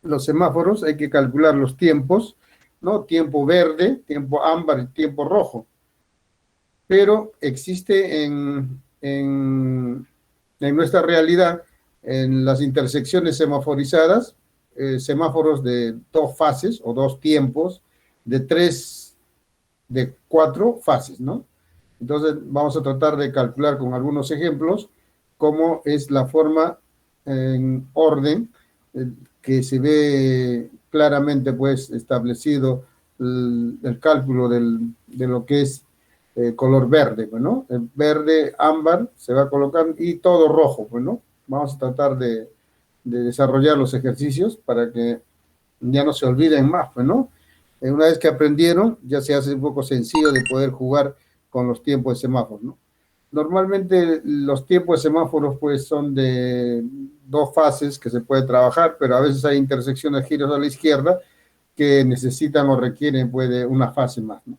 los semáforos hay que calcular los tiempos, ¿no? Tiempo verde, tiempo ámbar y tiempo rojo. Pero existe en nuestra realidad, en las intersecciones semaforizadas, semáforos de 2 fases o 2 tiempos, de 3, de 4 fases, ¿no? Entonces vamos a tratar de calcular con algunos ejemplos cómo es la forma en orden que se ve claramente pues establecido el cálculo de lo que es color verde, pues, ¿no? El verde ámbar se va a colocar y todo rojo, pues, ¿no? Vamos a tratar de desarrollar los ejercicios para que ya no se olviden más, pues, ¿no? Una vez que aprendieron, ya se hace un poco sencillo de poder jugar con los tiempos de semáforos, ¿no? Normalmente los tiempos de semáforos pues son de 2 fases que se puede trabajar, pero a veces hay intersecciones, giros a la izquierda que necesitan o requieren pues de una fase más, ¿no?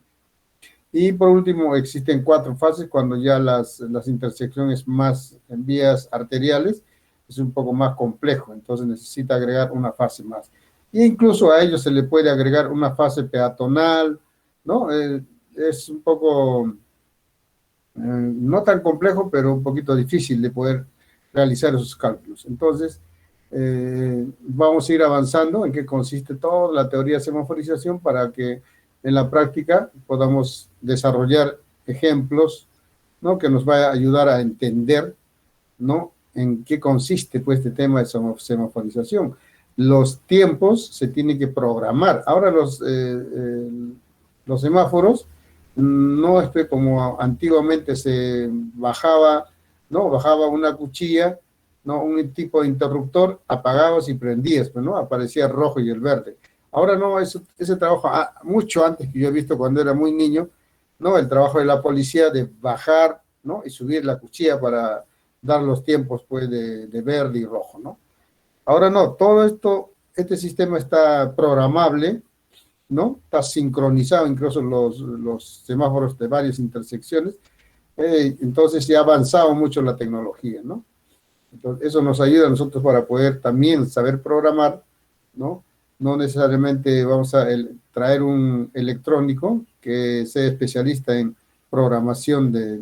Y por último existen 4 fases cuando ya las intersecciones más en vías arteriales es un poco más complejo, entonces necesita agregar una fase más. E incluso a ellos se le puede agregar una fase peatonal, ¿no? Es un poco no tan complejo, pero un poquito difícil de poder realizar esos cálculos. Entonces, vamos a ir avanzando en qué consiste toda la teoría de semaforización para que en la práctica podamos desarrollar ejemplos, ¿no? Que nos va a ayudar a entender, ¿no? En qué consiste pues este tema de semaforización. Los tiempos se tienen que programar. Ahora los semáforos no es como antiguamente se bajaba, ¿no? Bajaba una cuchilla, ¿no? Un tipo de interruptor, apagabas y prendías, pues, ¿no? Aparecía el rojo y el verde. Ahora no, ese trabajo, mucho antes que yo he visto cuando era muy niño, ¿no? El trabajo de la policía de bajar, ¿no? Y subir la cuchilla para dar los tiempos, pues, de verde y rojo, ¿no? Ahora no, todo esto, este sistema está programable, ¿no? Está sincronizado, incluso los semáforos de varias intersecciones, entonces ya ha avanzado mucho la tecnología, ¿no? Entonces, eso nos ayuda a nosotros para poder también saber programar, ¿no? No necesariamente vamos a traer un electrónico que sea especialista en programación de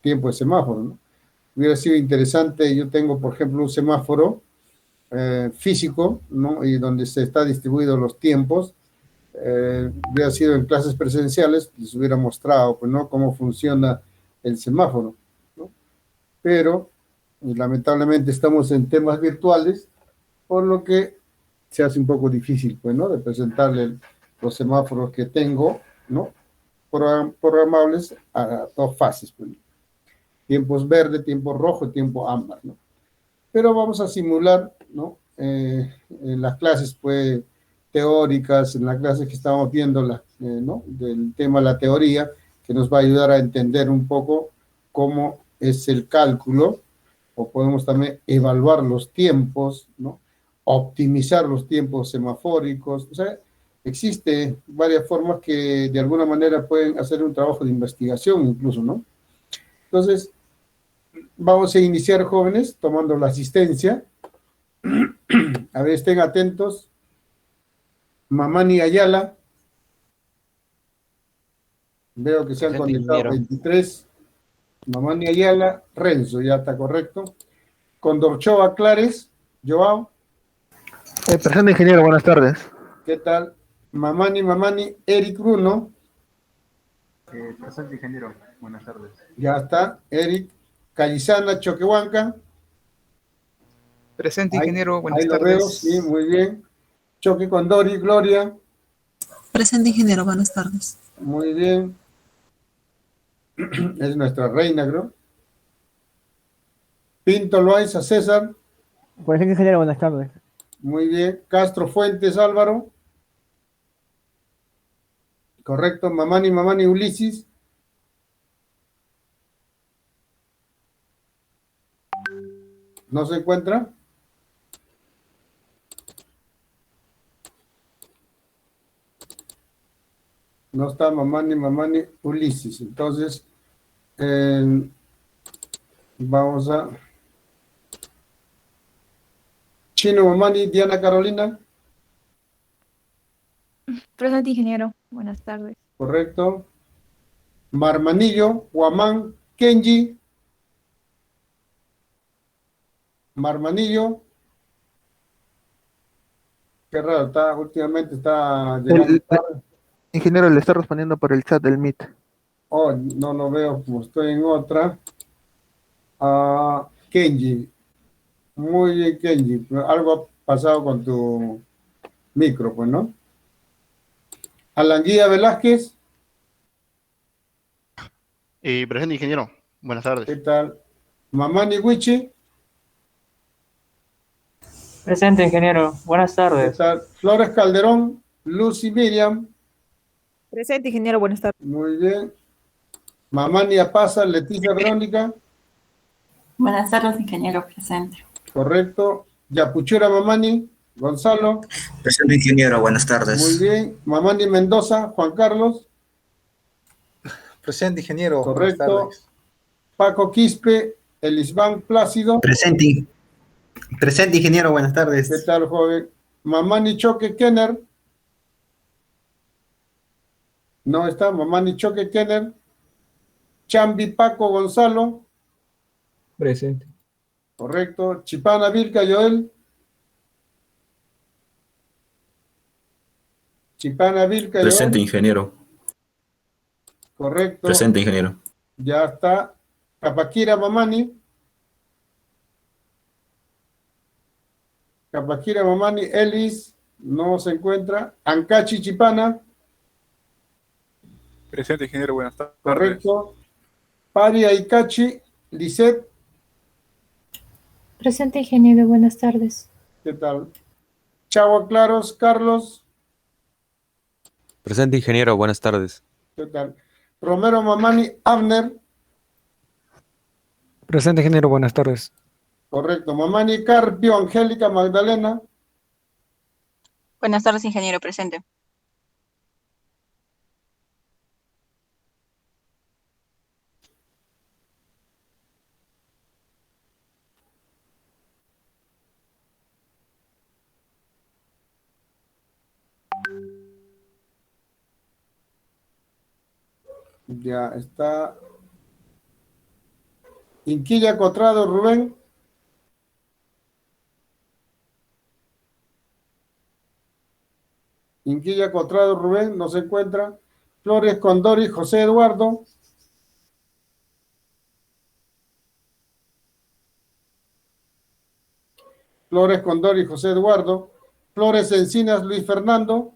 tiempo de semáforo, ¿no? Hubiera sido interesante, yo tengo, por ejemplo, un semáforo físico, ¿no? Y donde se está distribuidos los tiempos, hubiera sido en clases presenciales, les hubiera mostrado, pues, ¿no? Cómo funciona el semáforo, ¿no? Pero lamentablemente estamos en temas virtuales, por lo que se hace un poco difícil, pues, ¿no? De presentarle los semáforos que tengo, ¿no? Programables a 2 fases, pues. Tiempos verde, tiempo rojo, tiempo ámbar, ¿no? Pero vamos a simular, ¿no? En las clases, pues, teóricas, en las clases que estamos viendo, ¿no? Del tema de la teoría, que nos va a ayudar a entender un poco cómo es el cálculo, o podemos también evaluar los tiempos, ¿no? Optimizar los tiempos semafóricos. O sea, existe varias formas que de alguna manera pueden hacer un trabajo de investigación incluso, ¿no? Entonces, vamos a iniciar, jóvenes, tomando la asistencia. A ver, estén atentos. Mamani Ayala. Veo que se han Presente, conectado ingeniero. 23. Mamani Ayala, Renzo, ya está correcto. Condorchoa Clares, Joao. Presente, ingeniero, buenas tardes. ¿Qué tal? Mamani, Eric Bruno. Presente, ingeniero. Buenas tardes. Ya está, Eric. Calizana Choquehuanca. Presente, ingeniero. Buenas ahí lo veo, tardes. sí, muy bien. Choque Condori, Gloria. Presente, ingeniero. Buenas tardes. Muy bien. Es nuestra reina, creo. Pinto Loaiza, César. Presente, ingeniero, buenas tardes. Muy bien. Castro Fuentes, Álvaro. Correcto. Mamani, Ulises. ¿No se encuentra? No está Mamani, Ulises. Entonces, vamos a... Chino Mamani, Diana Carolina. Presente, ingeniero. Buenas tardes. Correcto. Marmanillo, Guamán, Kenji. Marmanillo. Qué raro, últimamente está llegando tarde. Ingeniero, le está respondiendo por el chat del Meet. Oh, no lo veo, como estoy en otra. Kenji. Muy bien, Kenji. Algo ha pasado con tu micro, pues, ¿no? Alanguía Velázquez. Presente, ingeniero. Buenas ¿Qué tardes. tal? Mamani Wichi. Presente, ingeniero. Buenas ¿Qué tardes. tal? Flores Calderón. Lucy Miriam. Presente, ingeniero, buenas tardes. Muy bien. Mamani Apasa, Leticia Verónica. Buenas tardes, ingeniero presente. Correcto. Yapuchura Mamani. Gonzalo. Presente, ingeniero, buenas tardes. Muy bien. Mamani Mendoza. Juan Carlos. Presente, ingeniero. Correcto. Buenas tardes. Paco Quispe. Elisban Plácido. Presente, ingeniero, buenas ¿Qué tardes. tal, joven? Mamani Choque Kenner. No está. Mamani Choque Kenner. Chambi Paco Gonzalo. Presente. Correcto. Chipana Vilca Joel. Chipana Vilca Presente, Joel. ingeniero. Correcto. Presente, ingeniero. Ya está. Capaquira Mamani. Capaquira Mamani. Elis. No se encuentra. Ancachi Chipana. Presente, ingeniero, buenas tardes. Correcto. Paria Ikachi. Lisette. Presente, ingeniero. Buenas tardes. ¿Qué tal? Chagua Claros. Carlos. Presente, ingeniero. Buenas tardes. ¿Qué tal? Romero Mamani. Abner. Presente, ingeniero. Buenas tardes. Correcto. Mamani Carpio. Angélica Magdalena. Buenas tardes, ingeniero presente. Ya está. Inquilla Cotrado Rubén. Inquilla Cotrado Rubén, no se encuentra. Flores Condori José Eduardo. Flores Condori José Eduardo. Flores Encinas Luis Fernando.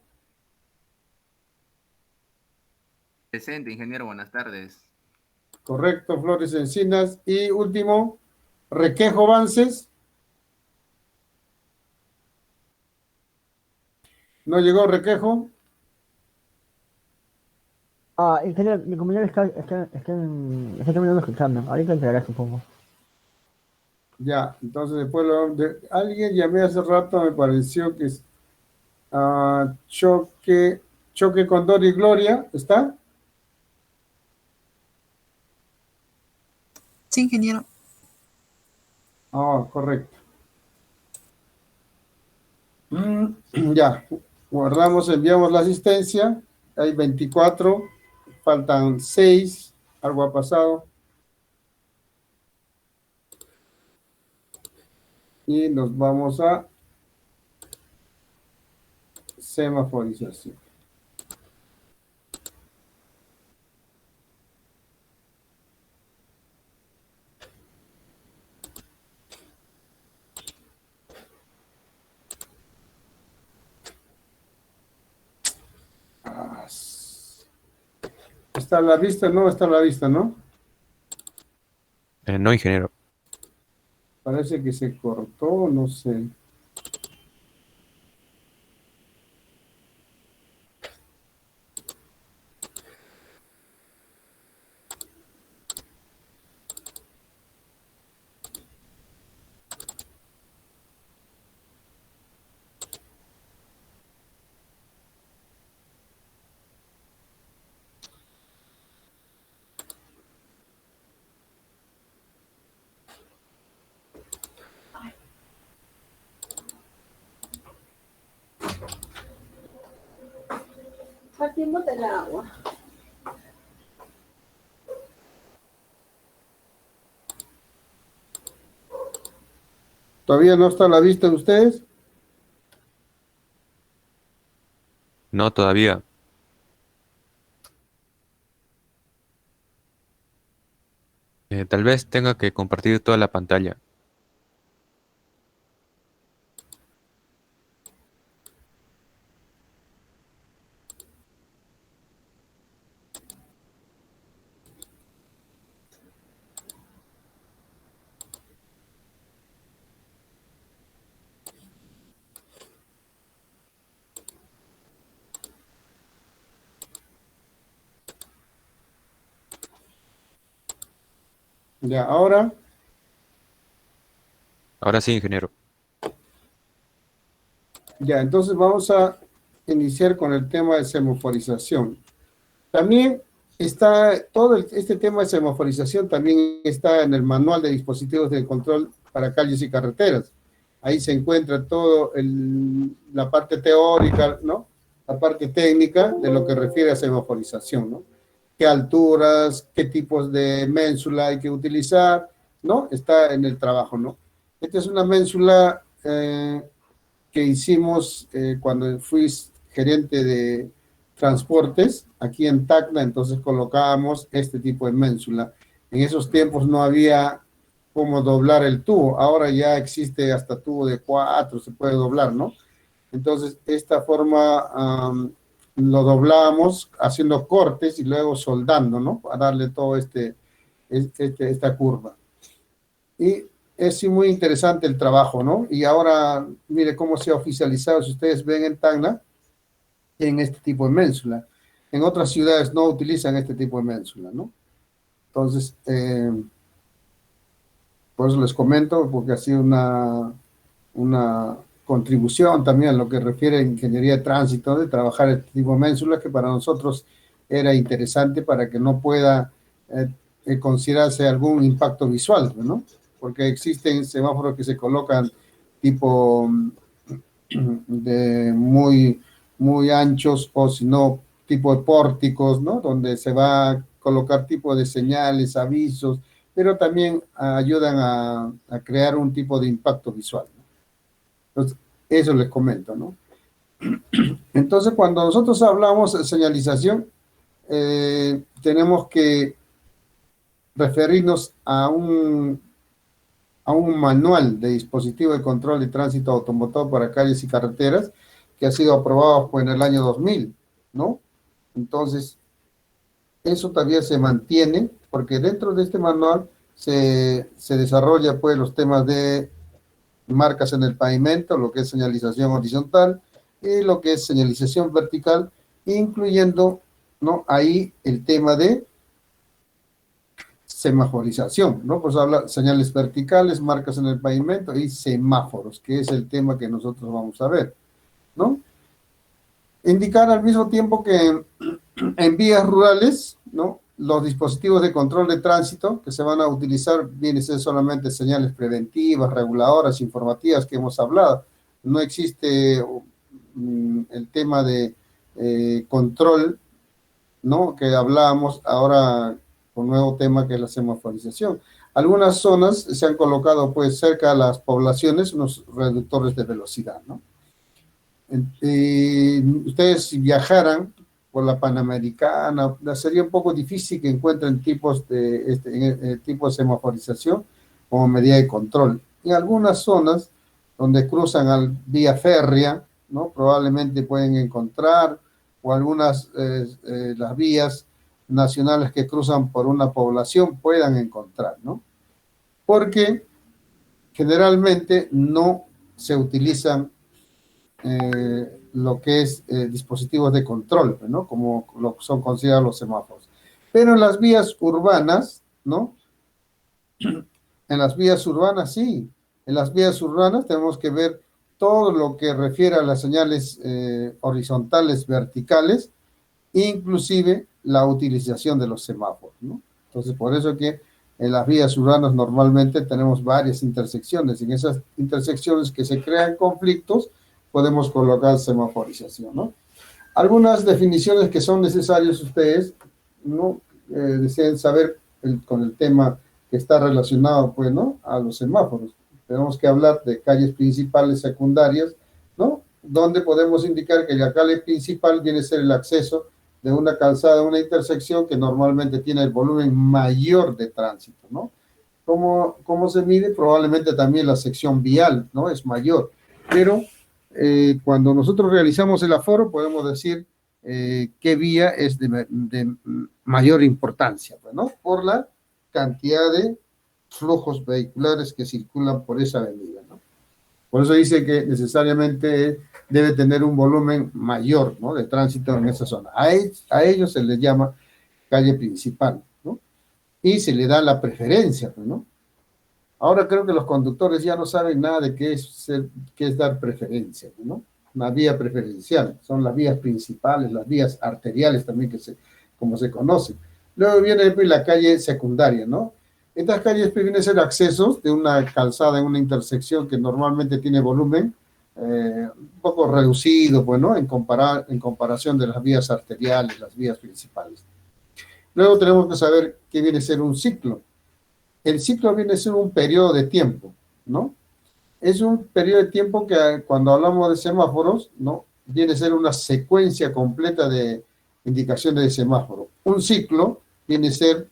Presente, ingeniero, buenas tardes. Correcto, Flores Encinas. Y último, Requejo Vances. ¿No llegó Requejo? Ingeniero, mi compañero está terminando escuchando. Ahorita entrará, supongo. Ya, entonces después alguien llamé hace rato, me pareció que es Choque Condori y Gloria, ¿está? Sí, ingeniero. Correcto. Ya, guardamos, enviamos la asistencia. Hay 24, faltan 6, algo ha pasado. Y nos vamos a semaforización. ¿Está a la vista? No, está a la vista, ¿no? No, ingeniero. Parece que se cortó, no sé. del agua. ¿Todavía no está a la vista de ustedes? No, todavía. Tal vez tenga que compartir toda la pantalla. Ya, ahora, Ahora sí, ingeniero. ya, entonces vamos a iniciar con el tema de semaforización. También está, este tema de semaforización también está en el manual de dispositivos de control para calles y carreteras. Ahí se encuentra todo la parte teórica, ¿no? La parte técnica de lo que refiere a semaforización, ¿no? Qué alturas, qué tipos de ménsula hay que utilizar, ¿no? Está en el trabajo, ¿no? Esta es una ménsula que hicimos cuando fui gerente de transportes aquí en Tacna, entonces colocábamos este tipo de ménsula. En esos tiempos no había cómo doblar el tubo, ahora ya existe hasta tubo de 4, se puede doblar, ¿no? Entonces, esta forma lo doblábamos haciendo cortes y luego soldando, ¿no? Para darle todo esta curva. Y es muy interesante el trabajo, ¿no? Y ahora, mire cómo se ha oficializado, si ustedes ven en Tacna, en este tipo de ménsula. En otras ciudades no utilizan este tipo de ménsula, ¿no? Entonces, por eso les comento, porque ha sido una contribución también a lo que refiere a ingeniería de tránsito, de trabajar este tipo de ménsula, que para nosotros era interesante para que no pueda considerarse algún impacto visual, ¿no? Porque existen semáforos que se colocan tipo de muy anchos, o si no, tipo de pórticos, ¿no? Donde se va a colocar tipo de señales, avisos, pero también ayudan a crear un tipo de impacto visual, ¿no? Entonces, eso les comento, ¿no? Entonces, cuando nosotros hablamos de señalización, tenemos que referirnos a un manual de dispositivo de control de tránsito automotor para calles y carreteras que ha sido aprobado pues, en el año 2000, ¿no? Entonces, eso todavía se mantiene, porque dentro de este manual se desarrolla pues los temas de marcas en el pavimento, lo que es señalización horizontal y lo que es señalización vertical, incluyendo, ¿no? Ahí el tema de semaforización, ¿no? Pues habla señales verticales, marcas en el pavimento y semáforos, que es el tema que nosotros vamos a ver, ¿no? Indicar al mismo tiempo que en vías rurales, ¿no? Los dispositivos de control de tránsito que se van a utilizar vienen a ser solamente señales preventivas, reguladoras, informativas que hemos hablado. No existe el tema de control, ¿no? Que hablábamos ahora con nuevo tema que es la semaforización. Algunas zonas se han colocado pues cerca de las poblaciones unos reductores de velocidad, ¿no? Ustedes si viajaran por la Panamericana, sería un poco difícil que encuentren tipos de tipo de semaforización como medida de control. En algunas zonas donde cruzan al vía férrea, ¿no? Probablemente pueden encontrar, o algunas las vías nacionales que cruzan por una población puedan encontrar, ¿no? Porque generalmente no se utilizan lo que es dispositivos de control, ¿no? Como lo son considerados los semáforos. Pero en las vías urbanas, ¿no? En las vías urbanas, sí. En las vías urbanas tenemos que ver todo lo que refiere a las señales horizontales, verticales, inclusive la utilización de los semáforos, ¿no? Entonces, por eso que en las vías urbanas normalmente tenemos varias intersecciones. En esas intersecciones que se crean conflictos, podemos colocar semaforización, ¿no? Algunas definiciones que son necesarias ustedes, ¿no? Desean saber con el tema que está relacionado, pues, ¿no? A los semáforos. Tenemos que hablar de calles principales, secundarias, ¿no? Donde podemos indicar que la calle principal viene a ser el acceso de una calzada, una intersección que normalmente tiene el volumen mayor de tránsito, ¿no? ¿Cómo se mide? Probablemente también la sección vial, ¿no? Es mayor, pero cuando nosotros realizamos el aforo podemos decir qué vía es de mayor importancia, ¿no? Por la cantidad de flujos vehiculares que circulan por esa avenida, ¿no? Por eso dice que necesariamente debe tener un volumen mayor, ¿no? De tránsito en esa zona. A ellos se les llama calle principal, ¿no? Y se le da la preferencia, ¿no? Ahora creo que los conductores ya no saben nada de qué es dar preferencia, ¿no? Una vía preferencial, son las vías principales, las vías arteriales también, como se conocen. Luego viene pues, la calle secundaria, ¿no? Estas calles vienen a ser accesos de una calzada en una intersección que normalmente tiene volumen un poco reducido, pues, ¿no? En comparación de las vías arteriales, las vías principales. Luego tenemos que saber qué viene a ser un ciclo. El ciclo viene a ser un periodo de tiempo, ¿no? Es un periodo de tiempo que cuando hablamos de semáforos, ¿no? Viene a ser una secuencia completa de indicaciones de semáforo. Un ciclo viene a ser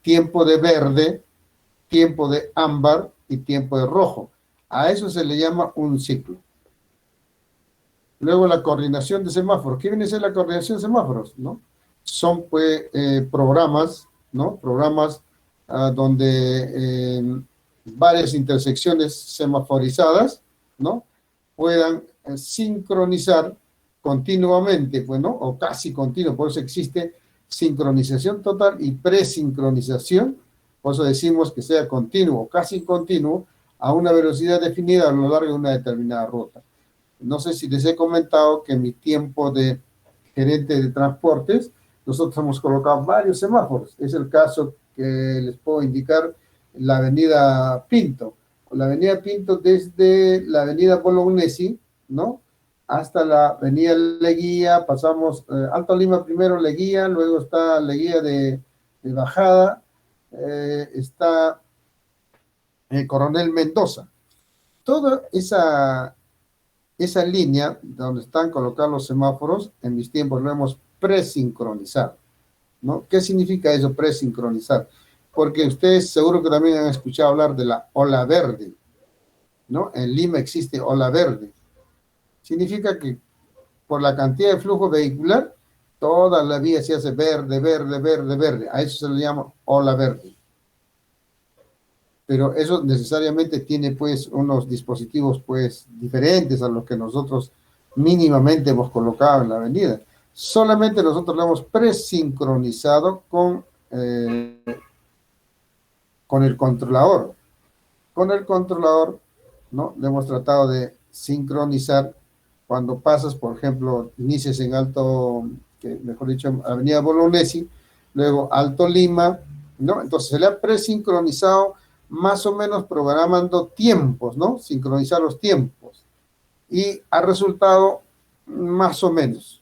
tiempo de verde, tiempo de ámbar y tiempo de rojo. A eso se le llama un ciclo. Luego la coordinación de semáforos. ¿Qué viene a ser la coordinación de semáforos? ¿No? Son pues programas, ¿no? Programas donde varias intersecciones semaforizadas, ¿no? Puedan sincronizar continuamente, pues, ¿no? O casi continuo, por eso existe sincronización total y presincronización, por eso decimos que sea continuo o casi continuo a una velocidad definida a lo largo de una determinada ruta. No sé si les he comentado que en mi tiempo de gerente de transportes, nosotros hemos colocado varios semáforos. Es el caso que les puedo indicar la avenida Pinto. La avenida Pinto desde la avenida Bolognesi, ¿no? Hasta la avenida Leguía, pasamos Alto Lima primero, Leguía, luego está Leguía de bajada, está Coronel Mendoza. Toda esa línea donde están colocados los semáforos, en mis tiempos lo hemos presincronizado, ¿no? ¿Qué significa eso, presincronizar? Porque ustedes seguro que también han escuchado hablar de la ola verde, ¿no? En Lima existe ola verde. Significa que por la cantidad de flujo vehicular, toda la vía se hace verde, verde, verde, verde. A eso se le llama ola verde. Pero eso necesariamente tiene pues unos dispositivos pues diferentes a los que nosotros mínimamente hemos colocado en la avenida. Solamente nosotros lo hemos presincronizado con el controlador. Con el controlador, ¿no? Le hemos tratado de sincronizar cuando pasas, por ejemplo, inicias en mejor dicho, avenida Bolognesi, luego Alto Lima, ¿no? Entonces se le ha presincronizado más o menos programando tiempos, ¿no? Sincronizar los tiempos. Y ha resultado más o menos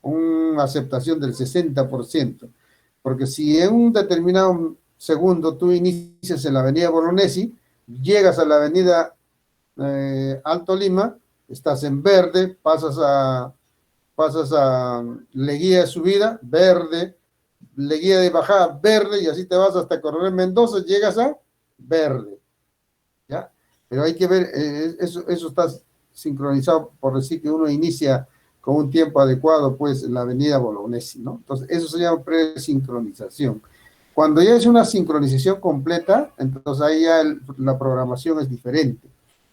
una aceptación del 60%. Porque si en un determinado segundo tú inicias en la avenida Bolognesi, llegas a la avenida Alto Lima, estás en verde, pasas a Leguía de subida, verde, Leguía de bajada, verde, y así te vas hasta Coronel Mendoza, llegas a verde, ¿ya? Pero hay que ver, eso está sincronizado, por decir que uno inicia con un tiempo adecuado, pues, en la avenida Bolognesi, ¿no? Entonces, eso se llama presincronización. Cuando ya es una sincronización completa, entonces ahí ya la programación es diferente.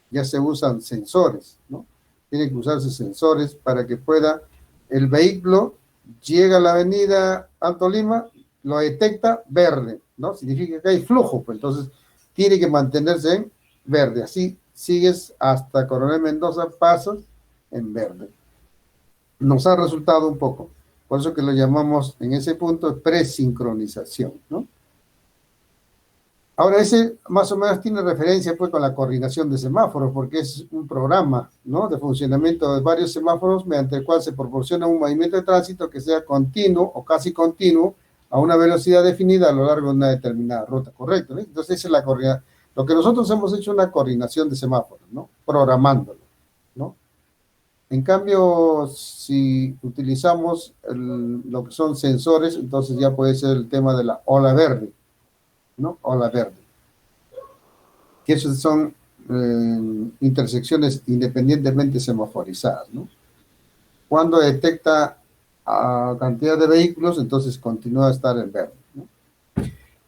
Ya se usan sensores, ¿no? Tienen que usarse sensores para que pueda, el vehículo llega a la avenida Alto Lima, lo detecta verde, ¿no? Significa que hay flujo, pues entonces tiene que mantenerse en verde. Así sigues hasta Coronel Mendoza, pasas en verde. Nos ha resultado un poco, por eso que lo llamamos en ese punto presincronización, ¿no? Ahora, ese más o menos tiene referencia pues con la coordinación de semáforos, porque es un programa, ¿no?, de funcionamiento de varios semáforos mediante el cual se proporciona un movimiento de tránsito que sea continuo o casi continuo a una velocidad definida a lo largo de una determinada ruta, ¿correcto? ¿No? Entonces, esa es la coordinación. Lo que nosotros hemos hecho es una coordinación de semáforos, ¿no?, programándolo, ¿no? En cambio, si utilizamos lo que son sensores, entonces ya puede ser el tema de la ola verde, ¿no? Ola verde. Que esos son intersecciones independientemente semaforizadas, ¿no? Cuando detecta a cantidad de vehículos, entonces continúa a estar en verde, ¿no?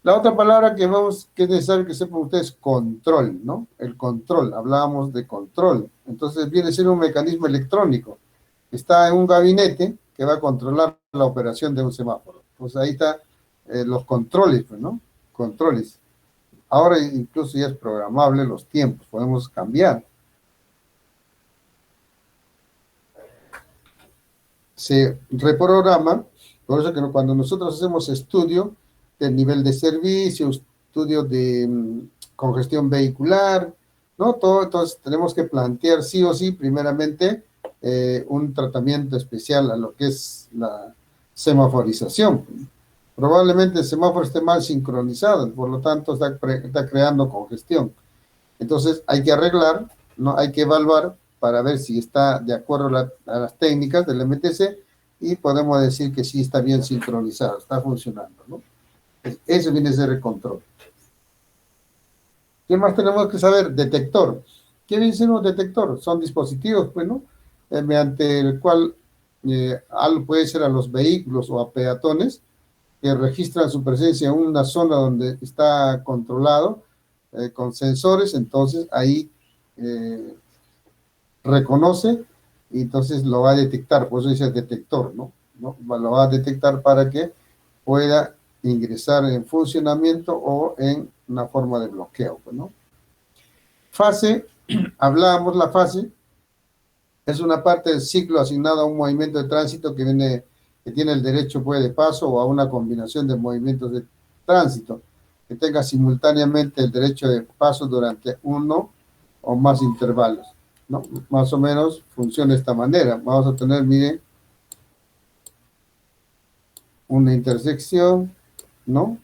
La otra palabra que es necesario que sepan ustedes, control, ¿no? El control, hablábamos de control. Entonces viene a ser un mecanismo electrónico. Está en un gabinete que va a controlar la operación de un semáforo. Pues ahí está los controles, pues, ¿no? Controles. Ahora incluso ya es programable los tiempos, podemos cambiar. Se reprograma, por eso que cuando nosotros hacemos estudio del nivel de servicio, estudio de congestión vehicular, ¿no? Todo, entonces tenemos que plantear sí o sí, primeramente, un tratamiento especial a lo que es la semaforización. Probablemente el semáforo esté mal sincronizado, por lo tanto está creando congestión. Entonces hay que arreglar, ¿no? Hay que evaluar para ver si está de acuerdo a las técnicas del MTC y podemos decir que sí está bien sincronizado, está funcionando, ¿no? Eso viene a ser el control. ¿Qué más tenemos que saber? Detector. ¿Qué viene a ser un detector? Son dispositivos, pues, ¿no? Mediante el cual puede ser a los vehículos o a peatones que registran su presencia en una zona donde está controlado con sensores, entonces ahí reconoce y entonces lo va a detectar, por eso dice detector, ¿no? Lo va a detectar para que pueda ingresar en funcionamiento o en una forma de bloqueo, pues, ¿no? Fase, hablábamos, la fase es una parte del ciclo asignada a un movimiento de tránsito que tiene el derecho pues, de paso o a una combinación de movimientos de tránsito que tenga simultáneamente el derecho de paso durante uno o más intervalos, ¿no? Más o menos funciona de esta manera. Vamos a tener, miren, una intersección, ¿no?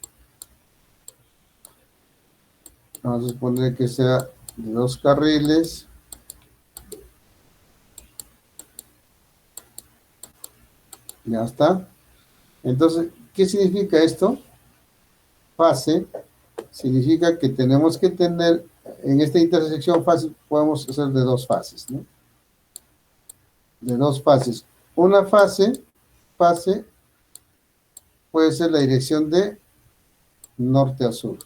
Vamos a suponer que sea de 2 carriles. Ya está. Entonces, ¿qué significa esto? Fase significa que tenemos que tener, en esta intersección fase, podemos hacer de 2 fases, ¿no? De 2 fases. Una fase puede ser la dirección de norte a sur,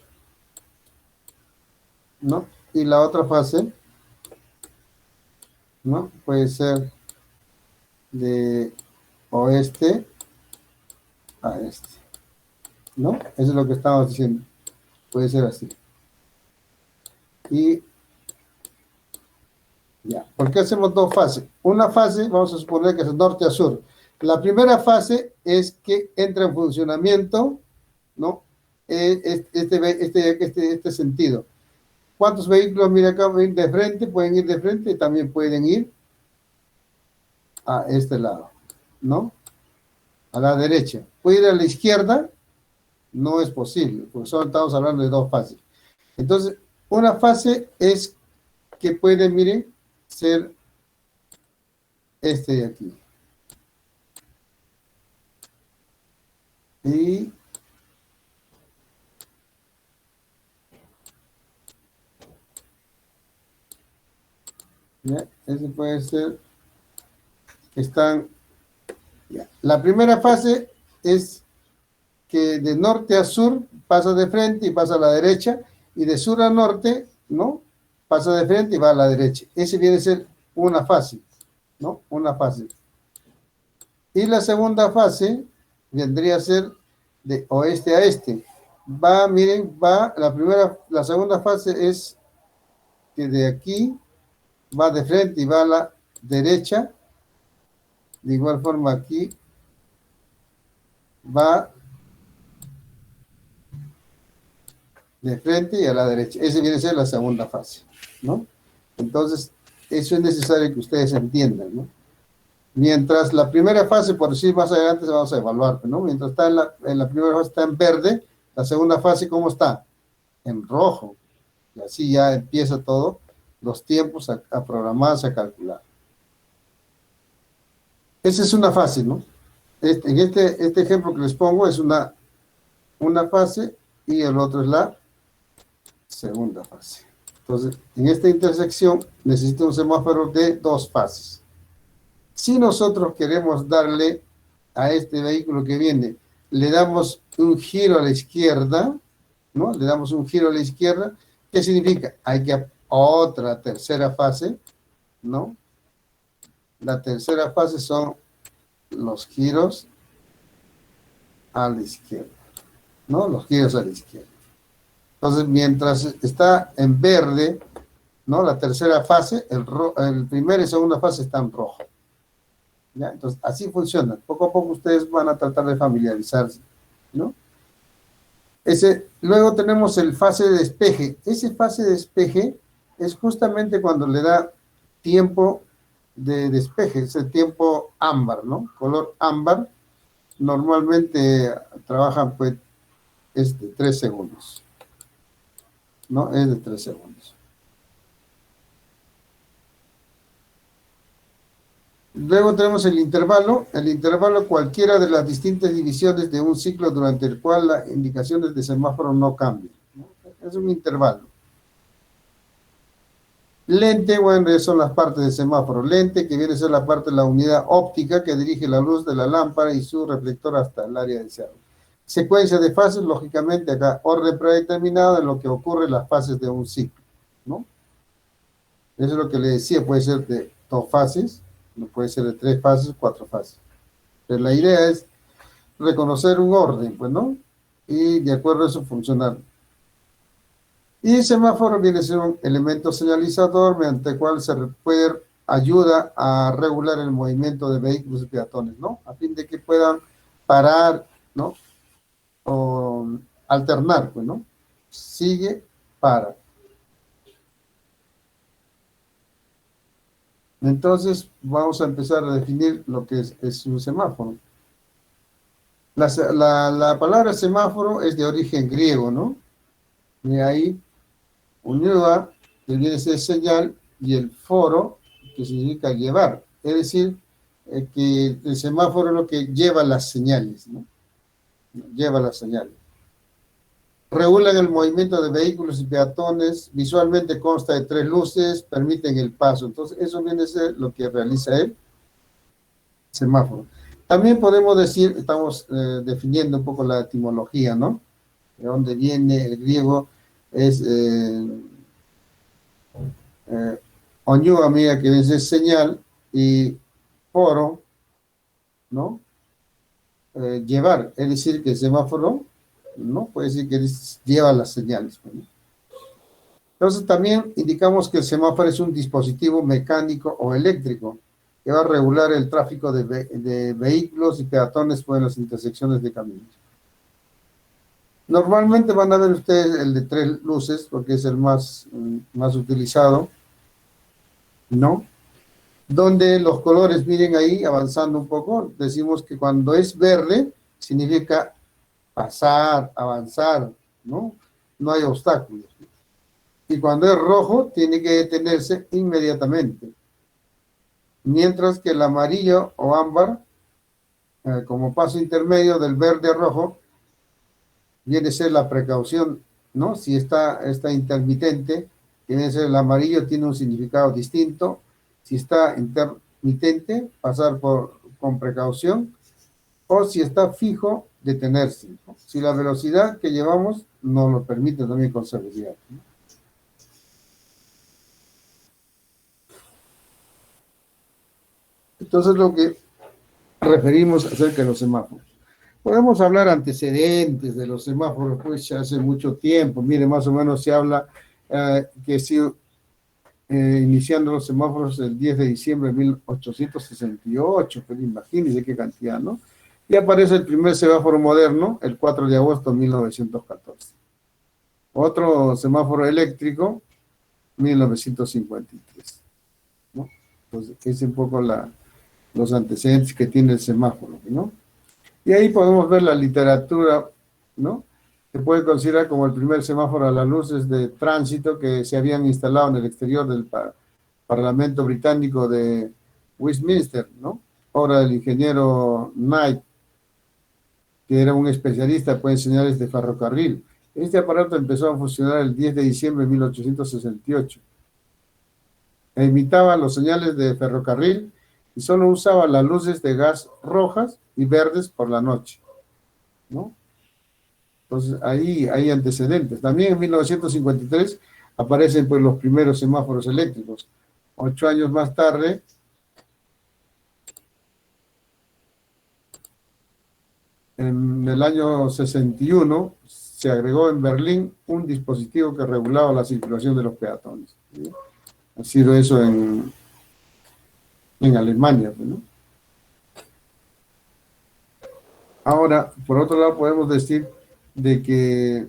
¿no? Y la otra fase, ¿no? Puede ser de oeste a este, ¿no? Eso es lo que estamos diciendo. Puede ser así. Y ya. ¿Por qué hacemos 2 fases? Una fase, vamos a suponer que es de norte a sur. La primera fase es que entra en funcionamiento, ¿no? Este sentido. ¿Cuántos vehículos, mira acá, ven de frente? Pueden ir de frente y también pueden ir a este lado, ¿no? A la derecha. ¿Puede ir a la izquierda? No es posible, porque solo estamos hablando de 2 fases. Entonces, una fase es que puede, miren, ser este de aquí. Y ya, ese puede ser que están. Ya. La primera fase es que de norte a sur pasa de frente y pasa a la derecha, y de sur a norte, ¿no? Pasa de frente y va a la derecha. Ese viene a ser una fase, ¿no? Una fase. Y la segunda fase vendría a ser de oeste a este. Va, miren, va, la segunda fase es que de aquí va de frente y va a la derecha. De igual forma aquí va de frente y a la derecha. Esa viene a ser la segunda fase, ¿no? Entonces, eso es necesario que ustedes entiendan, ¿no? Mientras la primera fase, por decir más adelante, vamos a evaluar, ¿no? Mientras está en la primera fase está en verde, la segunda fase, ¿cómo está? En rojo. Y así ya empieza todo, los tiempos a programarse, a calcular. Esa es una fase, ¿no? En este ejemplo que les pongo es una fase y el otro es la segunda fase. Entonces, en esta intersección necesito un semáforo de 2 fases. Si nosotros queremos darle a este vehículo que viene, le damos un giro a la izquierda, ¿no? Le damos un giro a la izquierda, ¿qué significa? Hay que otra tercera fase, ¿no? La tercera fase son los giros a la izquierda, ¿no? Los giros a la izquierda. Entonces, mientras está en verde, ¿no? La tercera fase, el primera y segunda fase están en rojo. ¿Ya? Entonces, así funciona. Poco a poco ustedes van a tratar de familiarizarse, ¿no? Luego tenemos el fase de despeje. Ese fase de despeje es justamente cuando le da tiempo de despeje, ese tiempo ámbar, ¿no? Color ámbar. Normalmente trabajan, pues, es de 3 segundos. ¿No? Es de 3 segundos. Luego tenemos el intervalo. El intervalo, cualquiera de las distintas divisiones de un ciclo durante el cual las indicaciones de semáforo no cambian, ¿no? Es un intervalo. Lente, bueno, esas son las partes del semáforo. Lente, que viene a ser la parte de la unidad óptica que dirige la luz de la lámpara y su reflector hasta el área deseada. Secuencia de fases, lógicamente acá, orden predeterminado en lo que ocurre en las fases de un ciclo, ¿no? Eso es lo que le decía, puede ser de 2 fases, no puede ser de 3 fases, 4 fases. Pero la idea es reconocer un orden, pues, ¿no? Y de acuerdo a eso funcionar. Y el semáforo viene a ser un elemento señalizador mediante el cual se puede ayuda a regular el movimiento de vehículos y peatones, ¿no? A fin de que puedan parar, ¿no? O alternar, pues, ¿no? Sigue, para. Entonces, vamos a empezar a definir lo que es un semáforo. La palabra semáforo es de origen griego, ¿no? Y ahí, univa, que viene a ser señal, y el foro, que significa llevar. Es decir, que el semáforo es lo que lleva las señales, ¿no? Lleva las señales. Regulan el movimiento de vehículos y peatones, visualmente consta de 3 luces, permiten el paso. Entonces, eso viene a ser lo que realiza el semáforo. También podemos decir, estamos definiendo un poco la etimología, ¿no? De dónde viene el griego, es onyuga, mira, que viene a ser señal, y foro, ¿no? Llevar, es decir, que el semáforo, ¿no? Puede decir que lleva las señales, ¿no? Entonces también indicamos que el semáforo es un dispositivo mecánico o eléctrico que va a regular el tráfico de vehículos y peatones por las intersecciones de caminos. Normalmente van a ver ustedes el de 3 luces porque es el más utilizado, ¿no? Donde los colores, miren ahí, avanzando un poco, decimos que cuando es verde significa pasar, avanzar, ¿no? No hay obstáculos. Y cuando es rojo, tiene que detenerse inmediatamente. Mientras que el amarillo o ámbar, como paso intermedio del verde a rojo, viene a ser la precaución, ¿no? Si está intermitente, viene a ser el amarillo, tiene un significado distinto. Si está intermitente, pasar con precaución. O si está fijo, detenerse, ¿no? Si la velocidad que llevamos nos lo permite también con seguridad, ¿no? Entonces, lo que referimos acerca de los semáforos. Podemos hablar antecedentes de los semáforos, pues ya hace mucho tiempo. Mire, más o menos se habla que si iniciando los semáforos el 10 de diciembre de 1868, pero imagínense qué cantidad, ¿no? Y aparece el primer semáforo moderno el 4 de agosto de 1914. Otro semáforo eléctrico, 1953, ¿no? Entonces, es un poco los antecedentes que tiene el semáforo, ¿no? Y ahí podemos ver la literatura, ¿no? Se puede considerar como el primer semáforo a las luces de tránsito que se habían instalado en el exterior del Parlamento británico de Westminster, ¿no? Obra del ingeniero Knight, que era un especialista pues, en señales de ferrocarril. Este aparato empezó a funcionar el 10 de diciembre de 1868. Imitaba los señales de ferrocarril y solo usaba las luces de gas rojas y verdes por la noche, ¿no? Entonces, ahí hay antecedentes. También en 1953 aparecen pues, los primeros semáforos eléctricos. 8 años más tarde, en el año 61, se agregó en Berlín un dispositivo que regulaba la circulación de los peatones, ¿sí? Ha sido eso en Alemania, ¿no? Ahora, por otro lado, podemos decir de que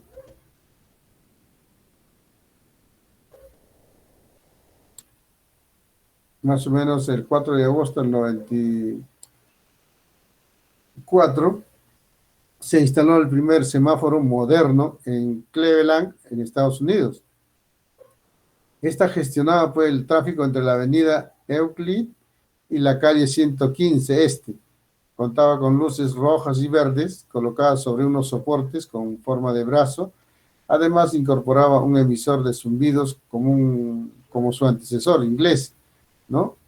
más o menos el 4 de agosto del 94 se instaló el primer semáforo moderno en Cleveland, en Estados Unidos. Esta gestionaba pues, el tráfico entre la avenida Euclid y la calle 115 Este. Contaba con luces rojas y verdes colocadas sobre unos soportes con forma de brazo. Además, incorporaba un emisor de zumbidos como su antecesor inglés, ¿no?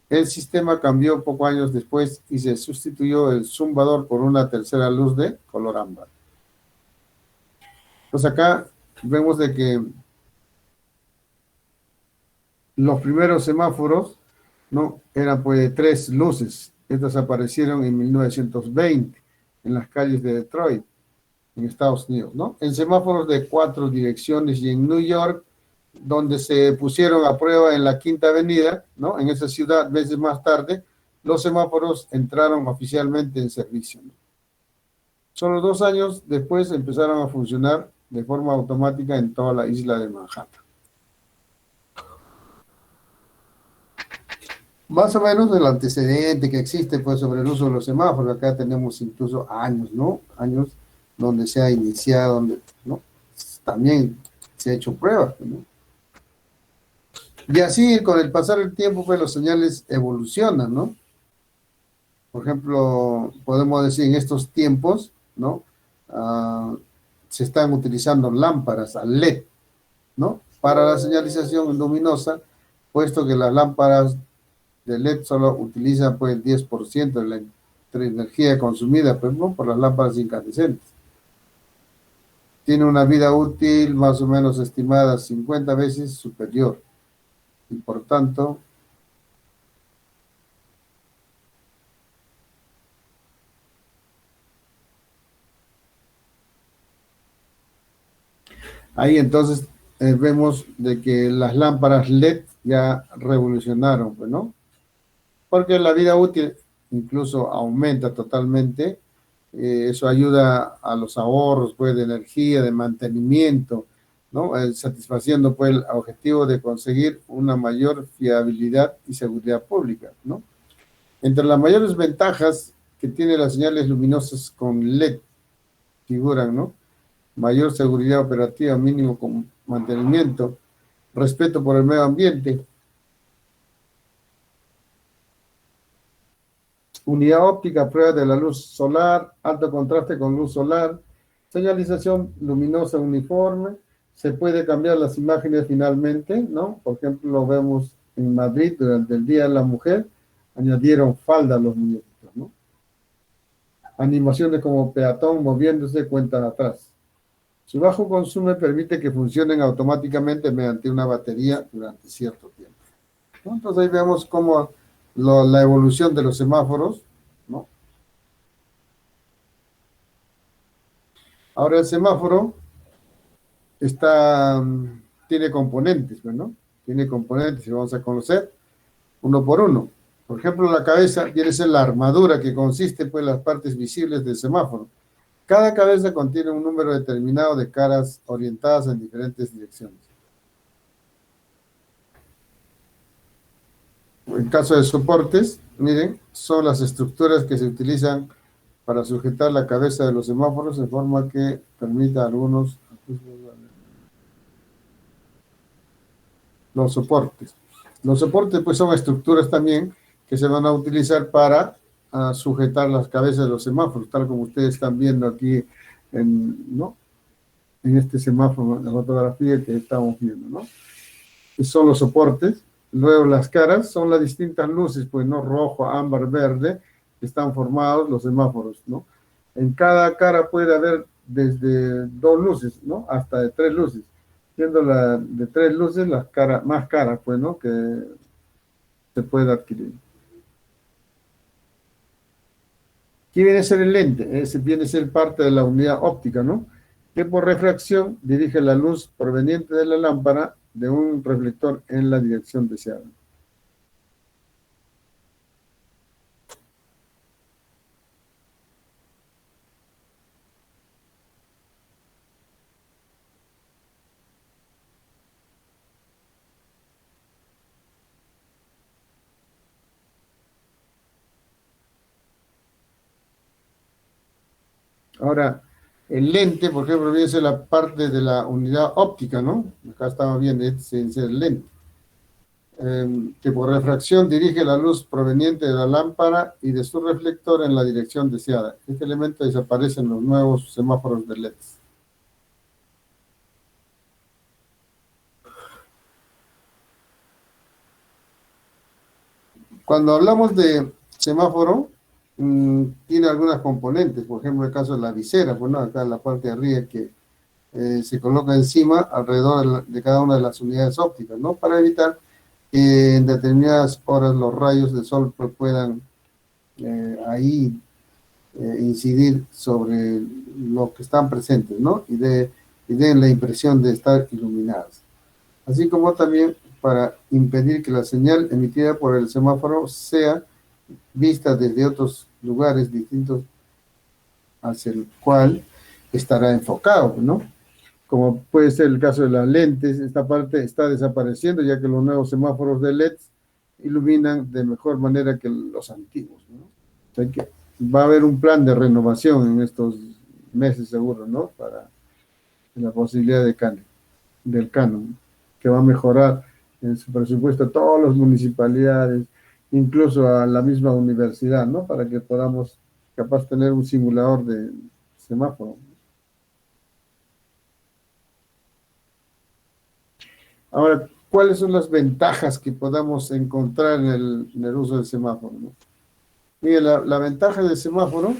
El sistema cambió pocos años después y se sustituyó el zumbador por una tercera luz de color ámbar. Pues acá vemos de que los primeros semáforos, ¿no? Eran pues de 3 luces. Estas aparecieron en 1920 en las calles de Detroit, en Estados Unidos, ¿no? En semáforos de 4 direcciones y en New York, donde se pusieron a prueba en la Quinta Avenida, ¿no? En esa ciudad, meses más tarde, los semáforos entraron oficialmente en servicio, ¿no? Solo 2 años después empezaron a funcionar de forma automática en toda la isla de Manhattan. Más o menos el antecedente que existe pues, sobre el uso de los semáforos, acá tenemos incluso años, ¿no? Años donde se ha iniciado, donde, ¿no? También se ha hecho pruebas, ¿no? Y así, con el pasar del tiempo, pues los señales evolucionan, ¿no? Por ejemplo, podemos decir en estos tiempos, ¿no? Se están utilizando lámparas a LED, ¿no? Para la señalización luminosa, puesto que las lámparas de LED solo utilizan pues el 10% de la energía consumida, pues, ¿no? Por las lámparas incandescentes. Tiene una vida útil más o menos estimada 50 veces superior. Y por tanto, ahí entonces vemos de que las lámparas LED ya revolucionaron, pues, ¿no? Porque la vida útil incluso aumenta totalmente. Eso ayuda a los ahorros pues, de energía, de mantenimiento, ¿no? Satisfaciendo pues, el objetivo de conseguir una mayor fiabilidad y seguridad pública, ¿no? Entre las mayores ventajas que tienen las señales luminosas con LED figuran, ¿no? Mayor seguridad operativa, mínimo con mantenimiento, respeto por el medio ambiente, unidad óptica, prueba de la luz solar, alto contraste con luz solar, señalización luminosa uniforme, se puede cambiar las imágenes finalmente, ¿no? Por ejemplo, lo vemos en Madrid durante el Día de la Mujer, añadieron falda a los muñequitos, ¿no? Animaciones como peatón moviéndose cuentan atrás. Su bajo consumo permite que funcionen automáticamente mediante una batería durante cierto tiempo, ¿no? Entonces ahí vemos cómo la evolución de los semáforos, ¿no? Ahora el semáforo tiene componentes, ¿no? Tiene componentes y vamos a conocer uno por uno. Por ejemplo, la cabeza viene a ser la armadura que consiste pues, en las partes visibles del semáforo. Cada cabeza contiene un número determinado de caras orientadas en diferentes direcciones. En caso de soportes, miren, son las estructuras que se utilizan para sujetar la cabeza de los semáforos de forma que permita a algunos los soportes. Los soportes pues son estructuras también que se van a utilizar para sujetar las cabezas de los semáforos, tal como ustedes están viendo aquí ¿no? En este semáforo, en la fotografía que estamos viendo, ¿no? Que son los soportes. Luego las caras son las distintas luces, pues no, rojo, ámbar, verde, que están formados los semáforos, ¿no? En cada cara puede haber desde 2 luces, ¿no? Hasta de 3 luces. Siendo la de 3 luces las caras más caras, pues, ¿no? Que se puede adquirir. ¿Qué viene a ser el lente? Ese viene a ser parte de la unidad óptica, ¿no? Que por refracción dirige la luz proveniente de la lámpara de un reflector en la dirección deseada. Ahora, el lente, por ejemplo, viene a ser la parte de la unidad óptica, ¿no? Acá estamos viendo, este es el lente. Que por refracción dirige la luz proveniente de la lámpara y de su reflector en la dirección deseada. Este elemento desaparece en los nuevos semáforos de LEDs. Cuando hablamos de semáforo, tiene algunas componentes, por ejemplo, el caso de la visera, pues no, acá en la parte de arriba que se coloca encima, alrededor de cada una de las unidades ópticas, ¿no? Para evitar que en determinadas horas los rayos del sol pues, puedan ahí incidir sobre lo que están presentes, ¿no? Y den la impresión de estar iluminadas. Así como también para impedir que la señal emitida por el semáforo sea vista desde otros lugares distintos hacia el cual estará enfocado, ¿no? Como puede ser el caso de las lentes, esta parte está desapareciendo ya que los nuevos semáforos de LED iluminan de mejor manera que los antiguos, ¿no? O sea que va a haber un plan de renovación en estos meses seguro, ¿no? Para la posibilidad del canon, que va a mejorar en su presupuesto a todas las municipalidades, incluso a la misma universidad, ¿no? Para que podamos capaz tener un simulador de semáforo. Ahora, ¿cuáles son las ventajas que podamos encontrar en el uso del semáforo, ¿no? Mire, la ventaja del semáforo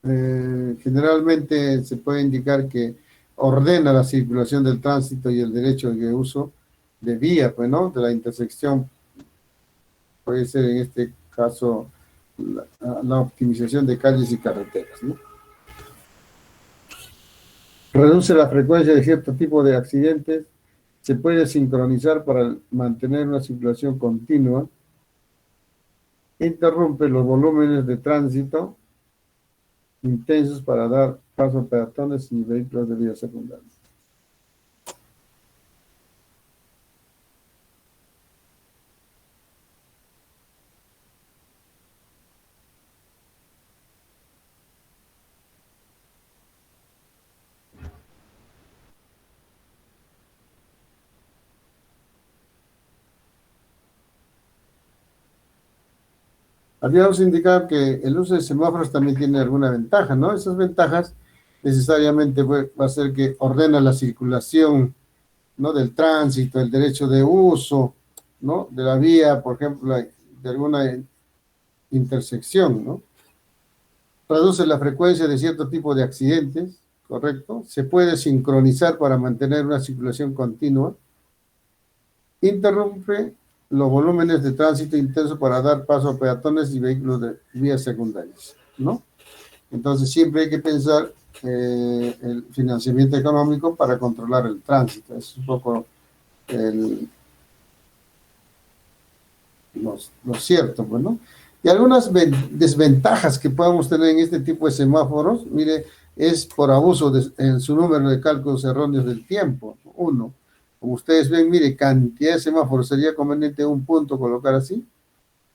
generalmente se puede indicar que ordena la circulación del tránsito y el derecho de uso de vía, pues, ¿no? De la intersección, puede ser en este caso la optimización de calles y carreteras, ¿no? Reduce la frecuencia de cierto tipo de accidentes, se puede sincronizar para mantener una circulación continua, interrumpe los volúmenes de tránsito intensos para dar paso a peatones y vehículos de vía secundaria. Habíamos indicado que el uso de semáforos también tiene alguna ventaja, ¿no? Esas ventajas necesariamente va a ser que ordena la circulación, ¿no? Del tránsito, el derecho de uso, ¿no? De la vía, por ejemplo, de alguna intersección, ¿no? Reduce la frecuencia de cierto tipo de accidentes, ¿correcto? Se puede sincronizar para mantener una circulación continua. Interrumpe los volúmenes de tránsito intenso para dar paso a peatones y vehículos de vías secundarias, ¿no? Entonces siempre hay que pensar el financiamiento económico para controlar el tránsito. Es un poco lo cierto, pues, ¿no? Y algunas desventajas que podemos tener en este tipo de semáforos, mire, es por abuso en su número de cálculos erróneos del tiempo. Uno, como ustedes ven, mire, cantidad de semáforos, sería conveniente un punto colocar así.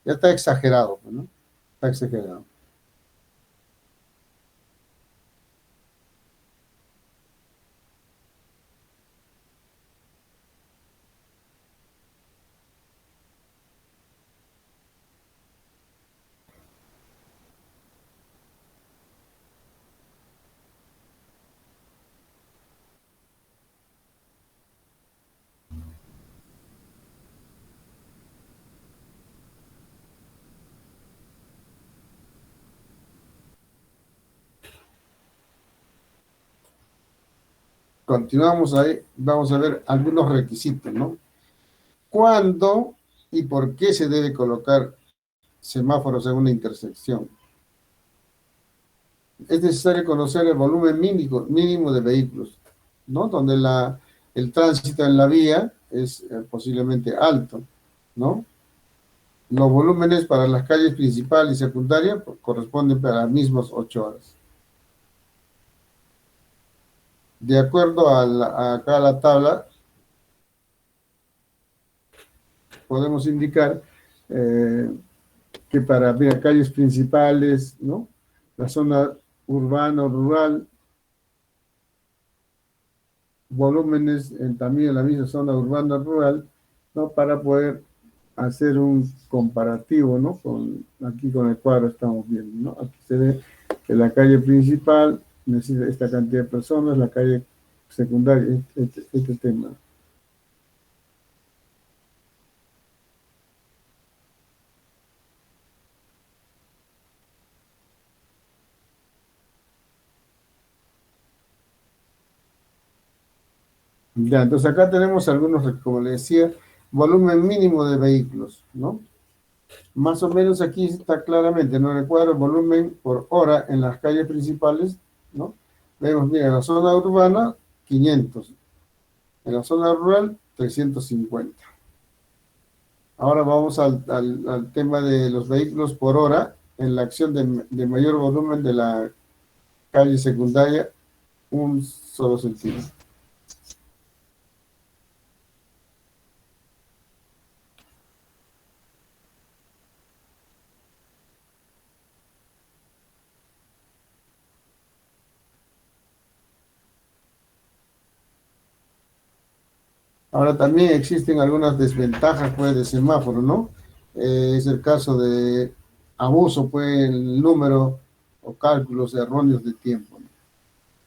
Ya está exagerado, ¿no? Está exagerado. Continuamos ahí, vamos a ver algunos requisitos, ¿no? ¿Cuándo y por qué se debe colocar semáforos en una intersección? Es necesario conocer el volumen mínimo de vehículos, ¿no? Donde el tránsito en la vía es posiblemente alto, ¿no? Los volúmenes para las calles principal y secundaria corresponden para las mismas 8 horas. De acuerdo acá a la tabla, podemos indicar que para calles principales, ¿no? La zona urbana o rural, volúmenes también en la misma zona urbana o rural, ¿no? Para poder hacer un comparativo, ¿no? Aquí con el cuadro estamos viendo, ¿no? Aquí se ve que la calle principal necesita esta cantidad de personas, la calle secundaria, este tema. Ya, entonces acá tenemos algunos, como le decía, volumen mínimo de vehículos, ¿no? Más o menos aquí está claramente, no recuerdo el volumen por hora en las calles principales, ¿no? Vemos, mira, en la zona urbana, 500. En la zona rural, 350. Ahora vamos al tema de los vehículos por hora en la acción de mayor volumen de la calle secundaria, un solo sentido. Ahora también existen algunas desventajas pues, de semáforo, ¿no? Es el caso de abuso, pues, el número o cálculos erróneos de tiempo, ¿no?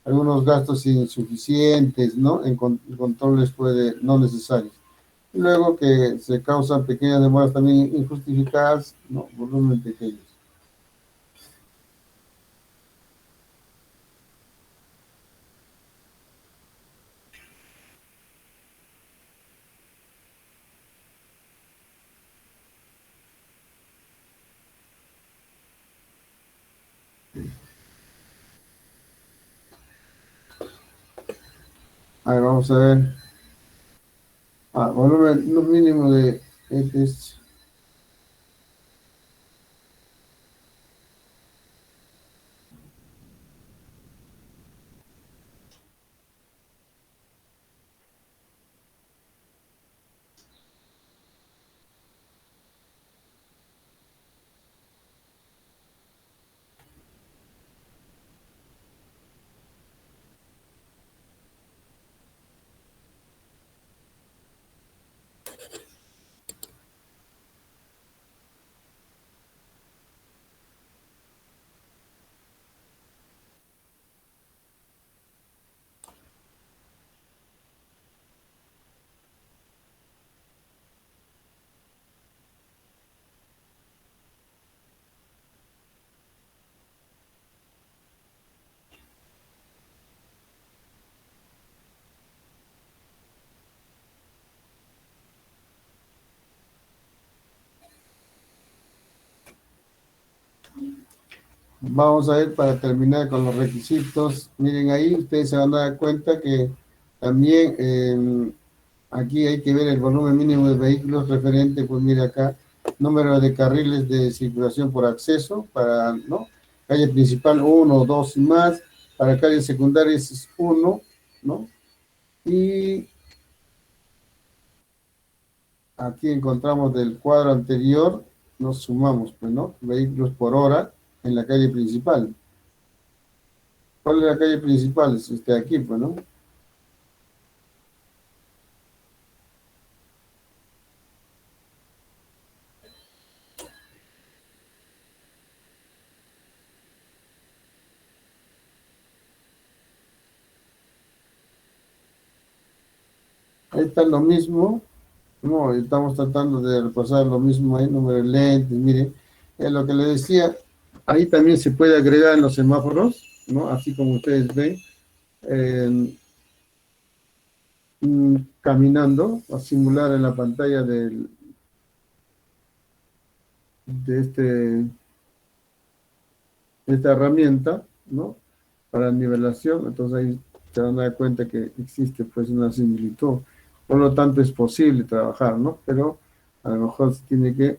Algunos gastos insuficientes, ¿no? En controles no necesarios. Y luego que se causan pequeñas demoras también injustificadas, ¿no? Volumen pequeños. A ver, vamos a ver. Volumen no mínimo de X. Vamos a ver para terminar con los requisitos. Miren ahí, ustedes se van a dar cuenta que también aquí hay que ver el volumen mínimo de vehículos referente, pues mire acá, número de carriles de circulación por acceso para, ¿no? Calle principal 1, 2 y más, para calles secundarias es 1, ¿no? Y aquí encontramos del cuadro anterior, nos sumamos, pues, ¿no? Vehículos por hora en la calle principal. ¿Cuál es la calle principal? Es aquí, pues, ¿no? Ahí está lo mismo, no, estamos tratando de repasar lo mismo ahí, número de lentes, miren, es lo que le decía, ahí también se puede agregar en los semáforos, ¿no? Así como ustedes ven, caminando, a simular en la pantalla de esta herramienta, ¿no? Para nivelación, entonces ahí se van a dar cuenta que existe pues una similitud. Por lo tanto, es posible trabajar, ¿no? Pero a lo mejor se tiene que,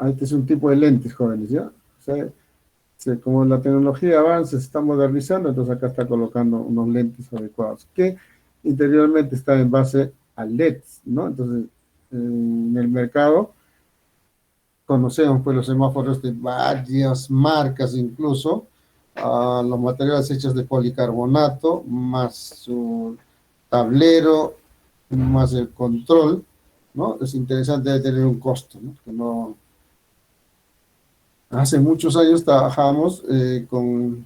este es un tipo de lentes, jóvenes, ¿ya? O sea, como la tecnología avanza, se está modernizando, entonces acá está colocando unos lentes adecuados, que interiormente está en base a LEDs, ¿no? Entonces, en el mercado, conocemos pues los semáforos de varias marcas incluso, los materiales hechos de policarbonato, más su tablero, más el control, ¿no? Es interesante de tener un costo, ¿no? Que no... Hace muchos años trabajamos con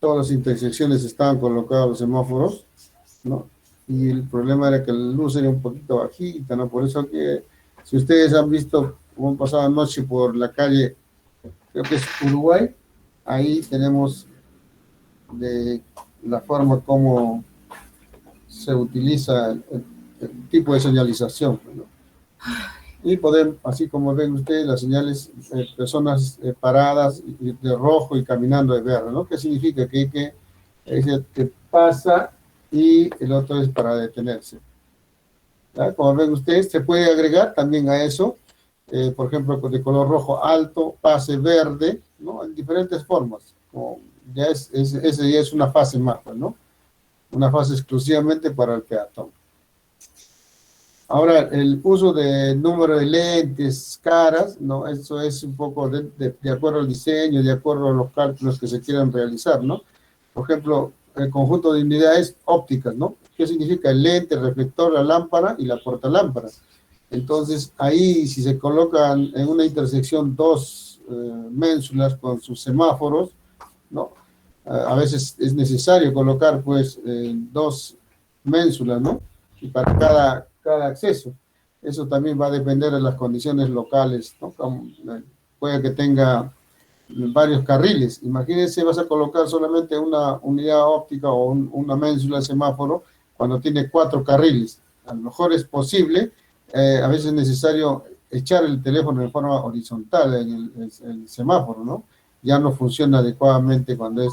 todas las intersecciones estaban colocados los semáforos, ¿no? Y el problema era que la luz era un poquito bajita, ¿no? Por eso que, si ustedes han visto, como han pasado anoche por la calle, creo que es Uruguay, ahí tenemos de la forma como se utiliza el tipo de señalización, ¿no? Y podemos, así como ven ustedes, las señales, personas paradas de rojo y caminando de verde, ¿no? ¿Qué significa? Que pasa y el otro es para detenerse. ¿Ya? Como ven ustedes, se puede agregar también a eso, por ejemplo, de color rojo alto, pase verde, ¿no? En diferentes formas. Ya ese ya es una fase más, ¿no? Una fase exclusivamente para el peatón. Ahora, el uso de número de lentes, caras, ¿no? Eso es un poco de acuerdo al diseño, de acuerdo a los cálculos que se quieran realizar, ¿no? Por ejemplo, el conjunto de unidades ópticas, ¿no? ¿Qué significa? El lente, el reflector, la lámpara y la portalámpara. Entonces, ahí, si se colocan en una intersección dos ménsulas con sus semáforos, ¿no? A veces es necesario colocar, pues, dos ménsulas, ¿no? Y para cada acceso. Eso también va a depender de las condiciones locales, ¿no? Puede que tenga varios carriles. Imagínense, vas a colocar solamente una unidad óptica o una ménsula de semáforo cuando tiene 4 carriles. A lo mejor es posible, a veces es necesario echar el teléfono de forma horizontal en el semáforo, ¿no? Ya no funciona adecuadamente cuando es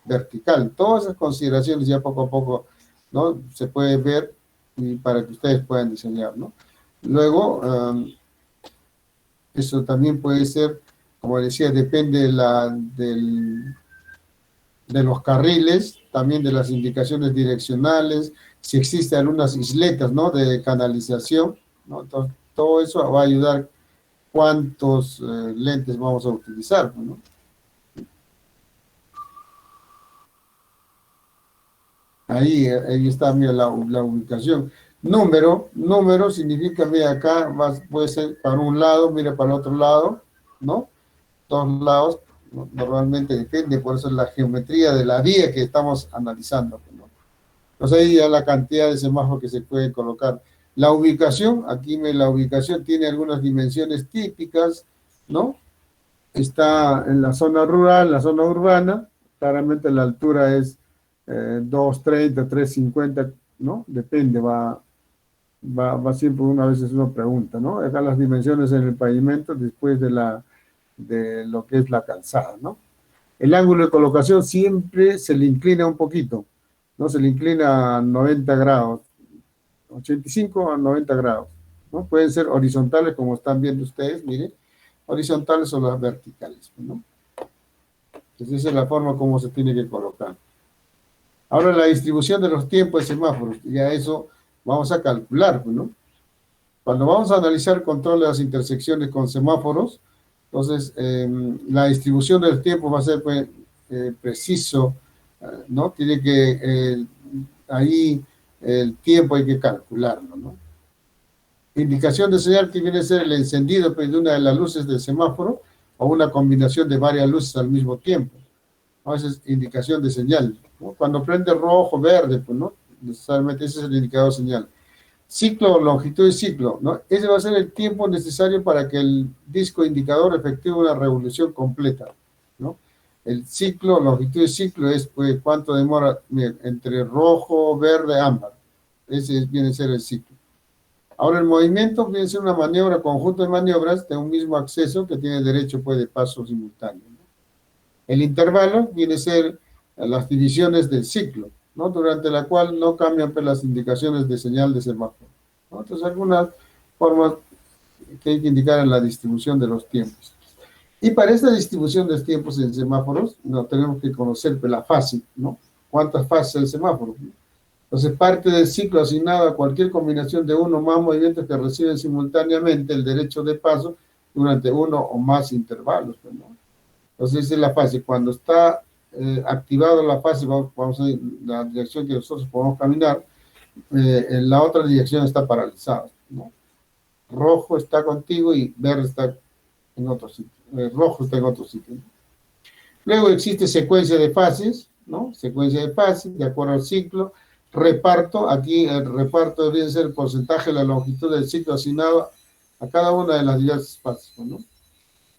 vertical. Todas esas consideraciones ya poco a poco, ¿no? Se puede ver y para que ustedes puedan diseñar, ¿no? Luego, eso también puede ser, como decía, depende de los carriles, también de las indicaciones direccionales, si existen algunas isletas, ¿no? De canalización, ¿no? Entonces, todo eso va a ayudar cuántos lentes vamos a utilizar, ¿no? Ahí está, mira, la ubicación. Número significa, mira, acá puede ser para un lado, mira, para el otro lado, ¿no? Dos lados, ¿no? Normalmente depende, por eso es la geometría de la vía que estamos analizando, ¿no? Entonces ahí ya la cantidad de semáforos que se pueden colocar. La ubicación, aquí la ubicación tiene algunas dimensiones típicas, ¿no? Está en la zona rural, la zona urbana, claramente la altura es 2.30, 3.50, ¿no? Depende, va siempre, una vez uno pregunta, ¿no? Acá las dimensiones en el pavimento después de lo que es la calzada, ¿no? El ángulo de colocación siempre se le inclina un poquito, ¿no? Se le inclina a 90 grados, 85 a 90 grados, ¿no? Pueden ser horizontales, como están viendo ustedes, miren, horizontales o las verticales, ¿no? Entonces esa es la forma como se tiene que colocar. Ahora la distribución de los tiempos de semáforos, ya eso vamos a calcular, ¿no? Cuando vamos a analizar el control de las intersecciones con semáforos, entonces la distribución del tiempo va a ser pues, preciso, ¿no? Tiene que, ahí el tiempo hay que calcularlo, ¿no? Indicación de señal que viene a ser el encendido pues, de una de las luces del semáforo o una combinación de varias luces al mismo tiempo. ¿No? Esa es indicación de señal, ¿no? Cuando prende rojo, verde, pues, ¿no? Necesariamente ese es el indicador de señal. Ciclo, longitud y ciclo, ¿no? Ese va a ser el tiempo necesario para que el disco indicador efectúe una revolución completa, ¿no? El ciclo, longitud y ciclo es pues, cuánto demora entre rojo, verde, ámbar. Ese viene a ser el ciclo. Ahora el movimiento viene a ser una maniobra, conjunto de maniobras de un mismo acceso que tiene derecho pues, de paso simultáneo, ¿no? El intervalo viene a ser las divisiones del ciclo, ¿no? Durante la cual no cambian pues, las indicaciones de señal de semáforo, ¿no? Entonces, algunas formas que hay que indicar en la distribución de los tiempos. Y para esta distribución de tiempos en semáforos, no, tenemos que conocer pues, la fase, ¿no? ¿Cuántas fases el semáforo? Entonces, parte del ciclo asignado a cualquier combinación de uno o más movimientos que reciben simultáneamente el derecho de paso durante uno o más intervalos, ¿no? Entonces, esa es la fase. Cuando está activada la fase, vamos a ir en la dirección que nosotros podemos caminar, en la otra dirección está paralizada, ¿no? Rojo está contigo y verde está en otro sitio. Rojo está en otro sitio, ¿no? Luego existe secuencia de fases, ¿no? Secuencia de fases, de acuerdo al ciclo. Reparto, aquí el reparto debería ser el porcentaje de la longitud del ciclo asignado a cada una de las diversas fases, ¿no?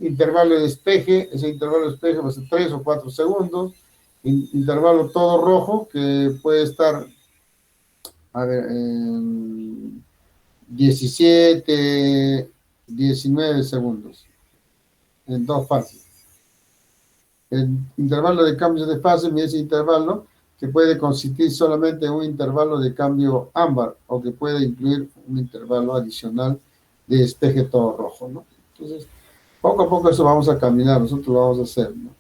Intervalo de despeje, ese intervalo de despeje va a ser 3 o 4 segundos. Intervalo todo rojo, que puede estar, a ver, 17, 19 segundos, en dos fases. El intervalo de cambios de fase, mide ese intervalo, que puede consistir solamente en un intervalo de cambio ámbar, o que puede incluir un intervalo adicional de despeje todo rojo, ¿no? Entonces, poco a poco eso vamos a caminar, nosotros lo vamos a hacer, ¿no?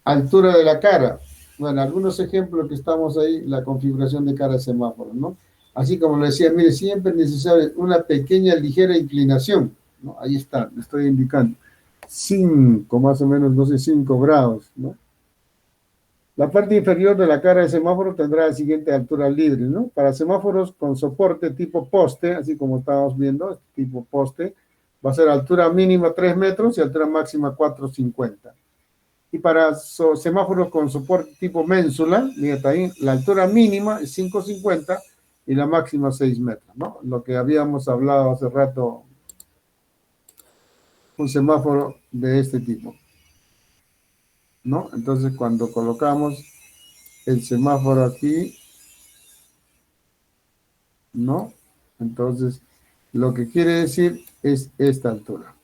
Altura de la cara. Bueno, algunos ejemplos que estamos ahí, la configuración de cara de semáforo, ¿no? Así como le decía, mire, siempre es necesario una pequeña, ligera inclinación, ¿no? Ahí está, le estoy indicando. 5, más o menos, no sé, 5 grados, ¿no? La parte inferior de la cara de semáforo tendrá la siguiente altura libre, ¿no? Para semáforos con soporte tipo poste, así como estábamos viendo, este tipo poste, va a ser altura mínima 3 metros y altura máxima 4,50. Y para semáforos con soporte tipo ménsula, mira, ahí la altura mínima es 5,50 y la máxima 6 metros, ¿no? Lo que habíamos hablado hace rato, un semáforo de este tipo, ¿no? Entonces, cuando colocamos el semáforo aquí, ¿no? Entonces, lo que quiere decir es esta altura.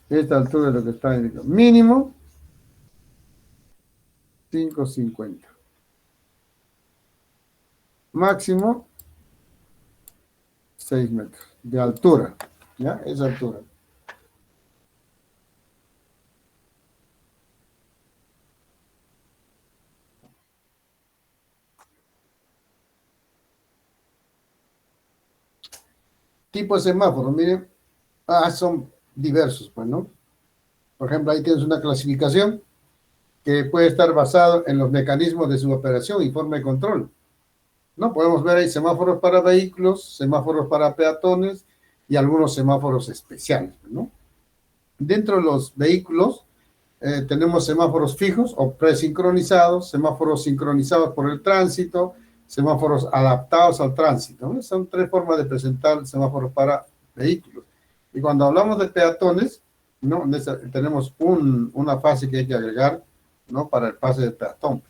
Esta altura es lo que está indicando. Mínimo 5,50. Máximo 6 metros de altura. ¿Ya? Esa altura. Tipo de semáforo, miren. Son diversos, pues, ¿no? Por ejemplo, ahí tienes una clasificación que puede estar basado en los mecanismos de su operación y forma de control, ¿no? Podemos ver ahí semáforos para vehículos, semáforos para peatones y algunos semáforos especiales, ¿no? Dentro de los vehículos tenemos semáforos fijos o presincronizados, semáforos sincronizados por el tránsito, semáforos adaptados al tránsito, ¿no? Son 3 formas de presentar semáforos para vehículos. Y cuando hablamos de peatones, ¿no? Tenemos una fase que hay que agregar, ¿no? Para el pase de peatón.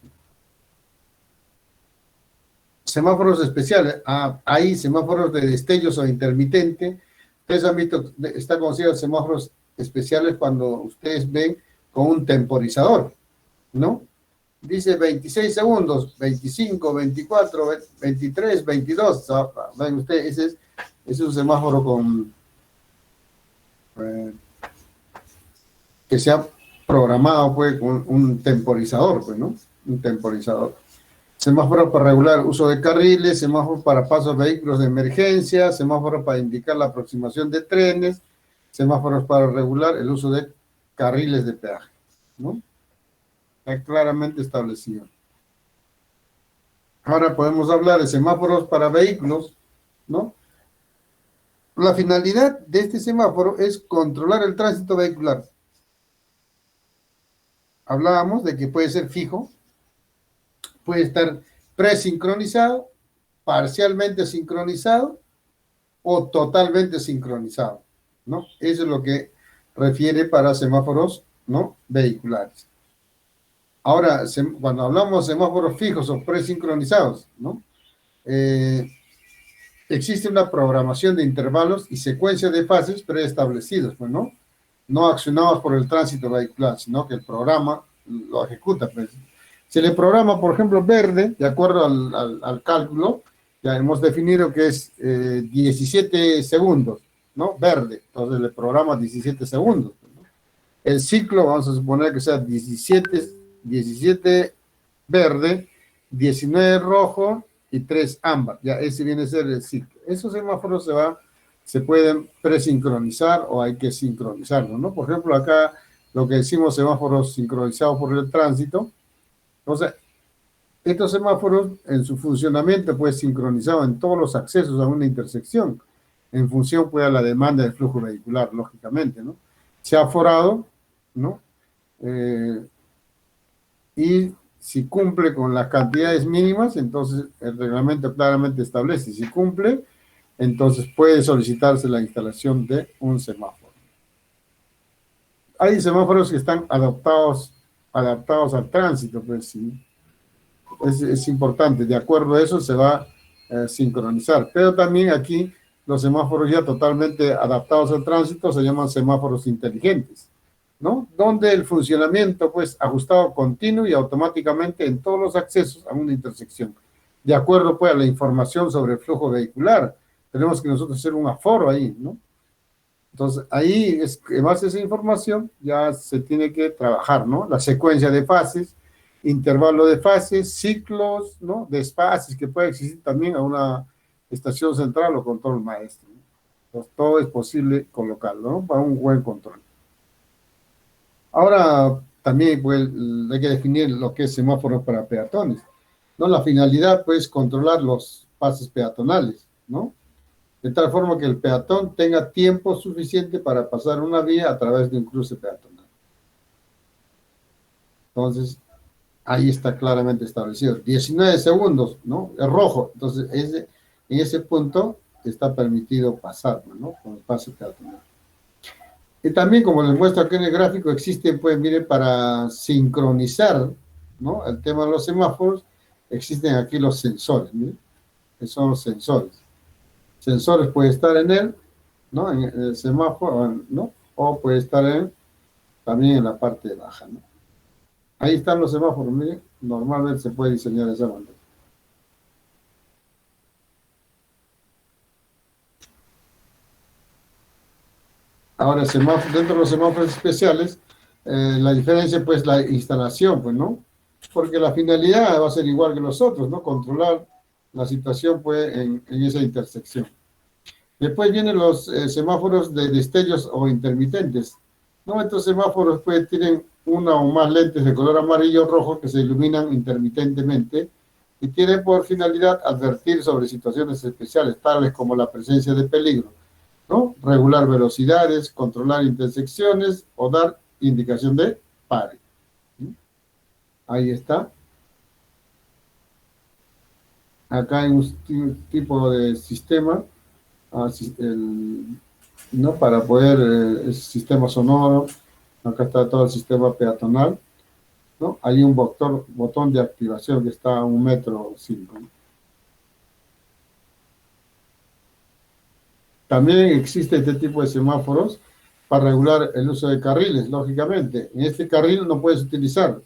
Semáforos especiales. Hay semáforos de destellos o intermitente. Ustedes han visto, está conocido semáforos especiales cuando ustedes ven con un temporizador, ¿no? Dice 26 segundos, 25, 24, 23, 22. Ven ustedes, ese es un semáforo con que se ha programado pues con un temporizador, pues, ¿no? Un temporizador. Semáforos para regular uso de carriles, semáforos para pasos de vehículos de emergencia, semáforos para indicar la aproximación de trenes, semáforos para regular el uso de carriles de peaje, ¿no? Está claramente establecido. Ahora podemos hablar de semáforos para vehículos, ¿no? La finalidad de este semáforo es controlar el tránsito vehicular. Hablábamos de que puede ser fijo, puede estar presincronizado, parcialmente sincronizado o totalmente sincronizado, ¿no? Eso es lo que refiere para semáforos, ¿no? Vehiculares. Ahora, cuando hablamos de semáforos fijos o presincronizados, ¿no? Existe una programación de intervalos y secuencia de fases preestablecidos, pues, ¿no? No accionados por el tránsito vehicular, sino que el programa lo ejecuta, pues. Se le programa, por ejemplo, verde, de acuerdo al cálculo, ya hemos definido que es 17 segundos, ¿no? Verde, entonces le programa 17 segundos, ¿no? El ciclo, vamos a suponer que sea 17 verde, 19 rojo y 3 ámbar, ya ese viene a ser el ciclo. Esos semáforos se pueden presincronizar o hay que sincronizarlos, ¿no? Por ejemplo, acá lo que decimos semáforos sincronizados por el tránsito. Entonces, estos semáforos en su funcionamiento pues sincronizados en todos los accesos a una intersección, en función pues a la demanda del flujo vehicular, lógicamente, ¿no? Se ha aforado, ¿no? Y si cumple con las cantidades mínimas, entonces el reglamento claramente establece. Si cumple, entonces puede solicitarse la instalación de un semáforo. Hay semáforos que están adaptados al tránsito, pues sí. Es importante, de acuerdo a eso se va a sincronizar. Pero también aquí los semáforos ya totalmente adaptados al tránsito se llaman semáforos inteligentes, ¿no? Donde el funcionamiento, pues, ajustado continuo y automáticamente en todos los accesos a una intersección. De acuerdo, pues, a la información sobre el flujo vehicular. Tenemos que nosotros hacer un aforo ahí, ¿no? Entonces, ahí, en base a esa información, ya se tiene que trabajar, ¿no? La secuencia de fases, intervalo de fases, ciclos, ¿no? De espacios que puede existir también a una estación central o control maestro, ¿no? Entonces, todo es posible colocarlo, ¿no? Para un buen control. Ahora, también pues, hay que definir lo que es semáforos para peatones, ¿no? La finalidad, pues, controlar los pasos peatonales, ¿no? De tal forma que el peatón tenga tiempo suficiente para pasar una vía a través de un cruce peatonal. Entonces, ahí está claramente establecido. 19 segundos, ¿no? Es rojo. Entonces, en ese punto está permitido pasar, ¿no? Con el paso peatonal. Y también, como les muestro aquí en el gráfico, existen, pues, miren, para sincronizar, ¿no? El tema de los semáforos, existen aquí los sensores, miren, que son los sensores. Sensores puede estar en él, ¿no? En el semáforo, ¿no? O puede estar también en la parte baja, ¿no? Ahí están los semáforos, miren, normalmente se puede diseñar de esa manera. Ahora, dentro de los semáforos especiales, la diferencia, pues, la instalación, pues, ¿no? Porque la finalidad va a ser igual que los otros, ¿no? Controlar la situación, pues, en esa intersección. Después vienen los semáforos de destellos o intermitentes, ¿no? Estos semáforos, pues, tienen una o más lentes de color amarillo o rojo que se iluminan intermitentemente y tienen por finalidad advertir sobre situaciones especiales, tales como la presencia de peligro, ¿no? Regular velocidades, controlar intersecciones o dar indicación de pare. ¿Sí? Ahí está. Acá hay un tipo de sistema, ¿no? Para poder, el sistema sonoro. Acá está todo el sistema peatonal, ¿no? Hay un botón de activación que está a 1,5 m, ¿no? También existe este tipo de semáforos para regular el uso de carriles, lógicamente. En este carril no puedes utilizar.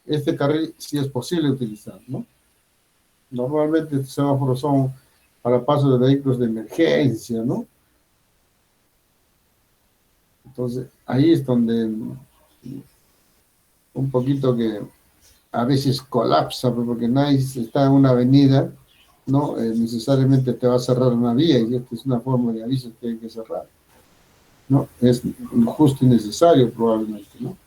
Este carril sí es posible utilizar, ¿no? Normalmente estos semáforos son para paso de vehículos de emergencia, ¿no? Entonces, ahí es donde un poquito que a veces colapsa, porque nadie está en una avenida, ¿no? Necesariamente te va a cerrar una vía, y esta es una forma de aviso que hay que cerrar, ¿no? Es justo y necesario probablemente, ¿no?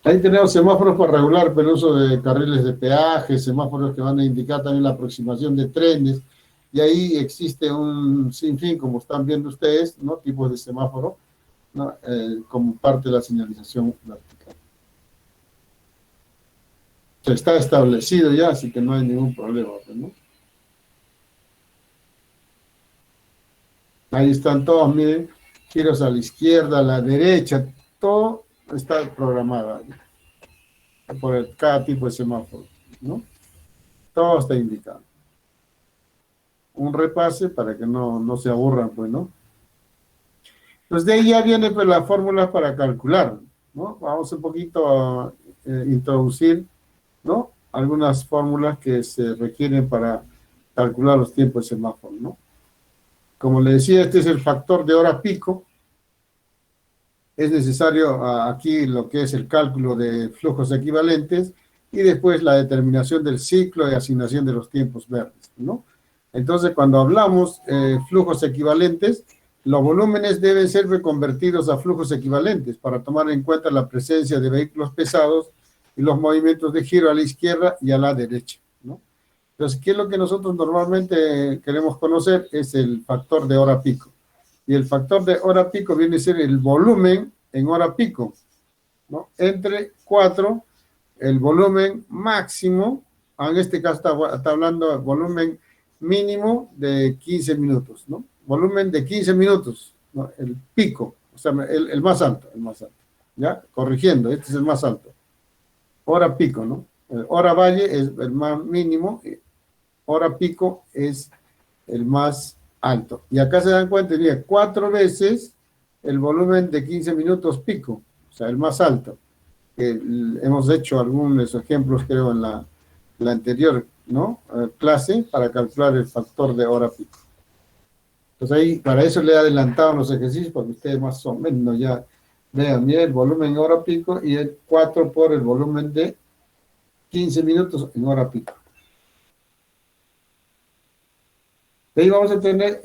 Ahí tenemos semáforos para regular el uso de carriles de peaje, semáforos que van a indicar también la aproximación de trenes, y ahí existe un sinfín, como están viendo ustedes, ¿no? Tipos de semáforo, ¿no? Como parte de la señalización vertical. Está establecido ya, así que no hay ningún problema, ¿no? Ahí están todos, miren, giros a la izquierda, a la derecha, todo está programado por cada tipo de semáforo, ¿no? Todo está indicado. Un repase para que no se aburran, pues, ¿no? Entonces, de ahí ya viene pues, la fórmula para calcular, ¿no? Vamos un poquito a introducir, ¿no? Algunas fórmulas que se requieren para calcular los tiempos de semáforo, ¿no? Como le decía, este es el factor de hora pico. Es necesario aquí lo que es el cálculo de flujos equivalentes y después la determinación del ciclo de asignación de los tiempos verdes, ¿no? Entonces, cuando hablamos flujos equivalentes, los volúmenes deben ser reconvertidos a flujos equivalentes para tomar en cuenta la presencia de vehículos pesados y los movimientos de giro a la izquierda y a la derecha, ¿no? Entonces, ¿qué es lo que nosotros normalmente queremos conocer? Es el factor de hora pico. Y el factor de hora pico viene a ser el volumen en hora pico, ¿no? Entre 4, el volumen máximo, en este caso está hablando del volumen mínimo de 15 minutos, ¿no? Volumen de 15 minutos, ¿no? El pico, o sea, el más alto, ¿ya? Corrigiendo, este es el más alto. Hora pico, ¿no? Hora valle es el más mínimo, hora pico es el más alto. Y acá se dan cuenta, mira, 4 veces el volumen de 15 minutos pico, o sea, el más alto. Hemos hecho algunos ejemplos, creo, en la anterior, ¿no? Clase para calcular el factor de hora pico. Entonces ahí, para eso le he adelantado los ejercicios, para que ustedes más o menos ya vean, mira, el volumen en hora pico y el 4 por el volumen de 15 minutos en hora pico. De ahí vamos a tener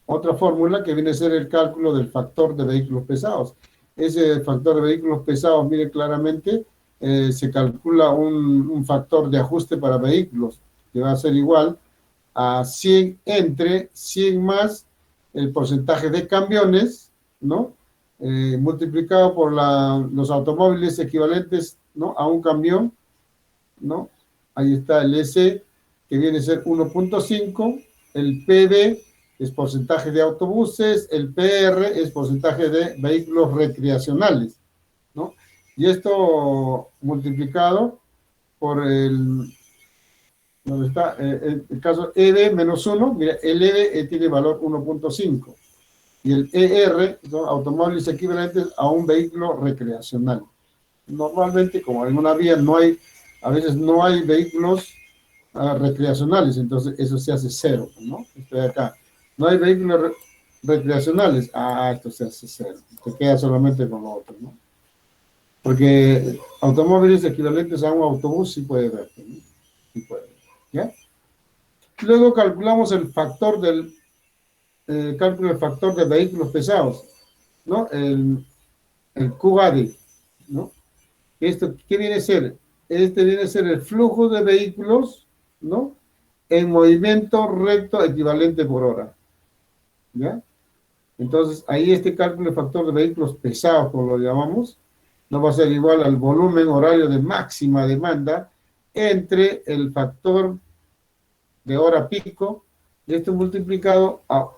otra fórmula que viene a ser el cálculo del factor de vehículos pesados. Ese factor de vehículos pesados, mire claramente, se calcula un factor de ajuste para vehículos, que va a ser igual a 100 entre 100 más el porcentaje de camiones, ¿no? Multiplicado por los automóviles equivalentes, ¿no? A un camión, ¿no? Ahí está el S, que viene a ser 1.5, el PB es porcentaje de autobuses, el PR es porcentaje de vehículos recreacionales, ¿no? Y esto multiplicado por ¿dónde está? El caso ED menos 1, mira, el ED tiene valor 1.5, y el ER son automóviles equivalentes a un vehículo recreacional. Normalmente, como en una vía a veces no hay vehículos recreacionales, entonces eso se hace 0, ¿no? Estoy acá. No hay vehículos recreacionales, esto se hace 0. Te queda solamente con lo otro, ¿no? Porque automóviles equivalentes a un autobús sí puede ver, ¿no? Sí puede ver, ¿ya? Luego calculamos el factor cálculo del factor de vehículos pesados, ¿no? El QAD, ¿no? ¿Esto qué viene a ser? Este viene a ser el flujo de vehículos, ¿no? En movimiento recto equivalente por hora, ¿ya? Entonces, ahí este cálculo de factor de vehículos pesados, como lo llamamos, no va a ser igual al volumen horario de máxima demanda entre el factor de hora pico, y esto multiplicado a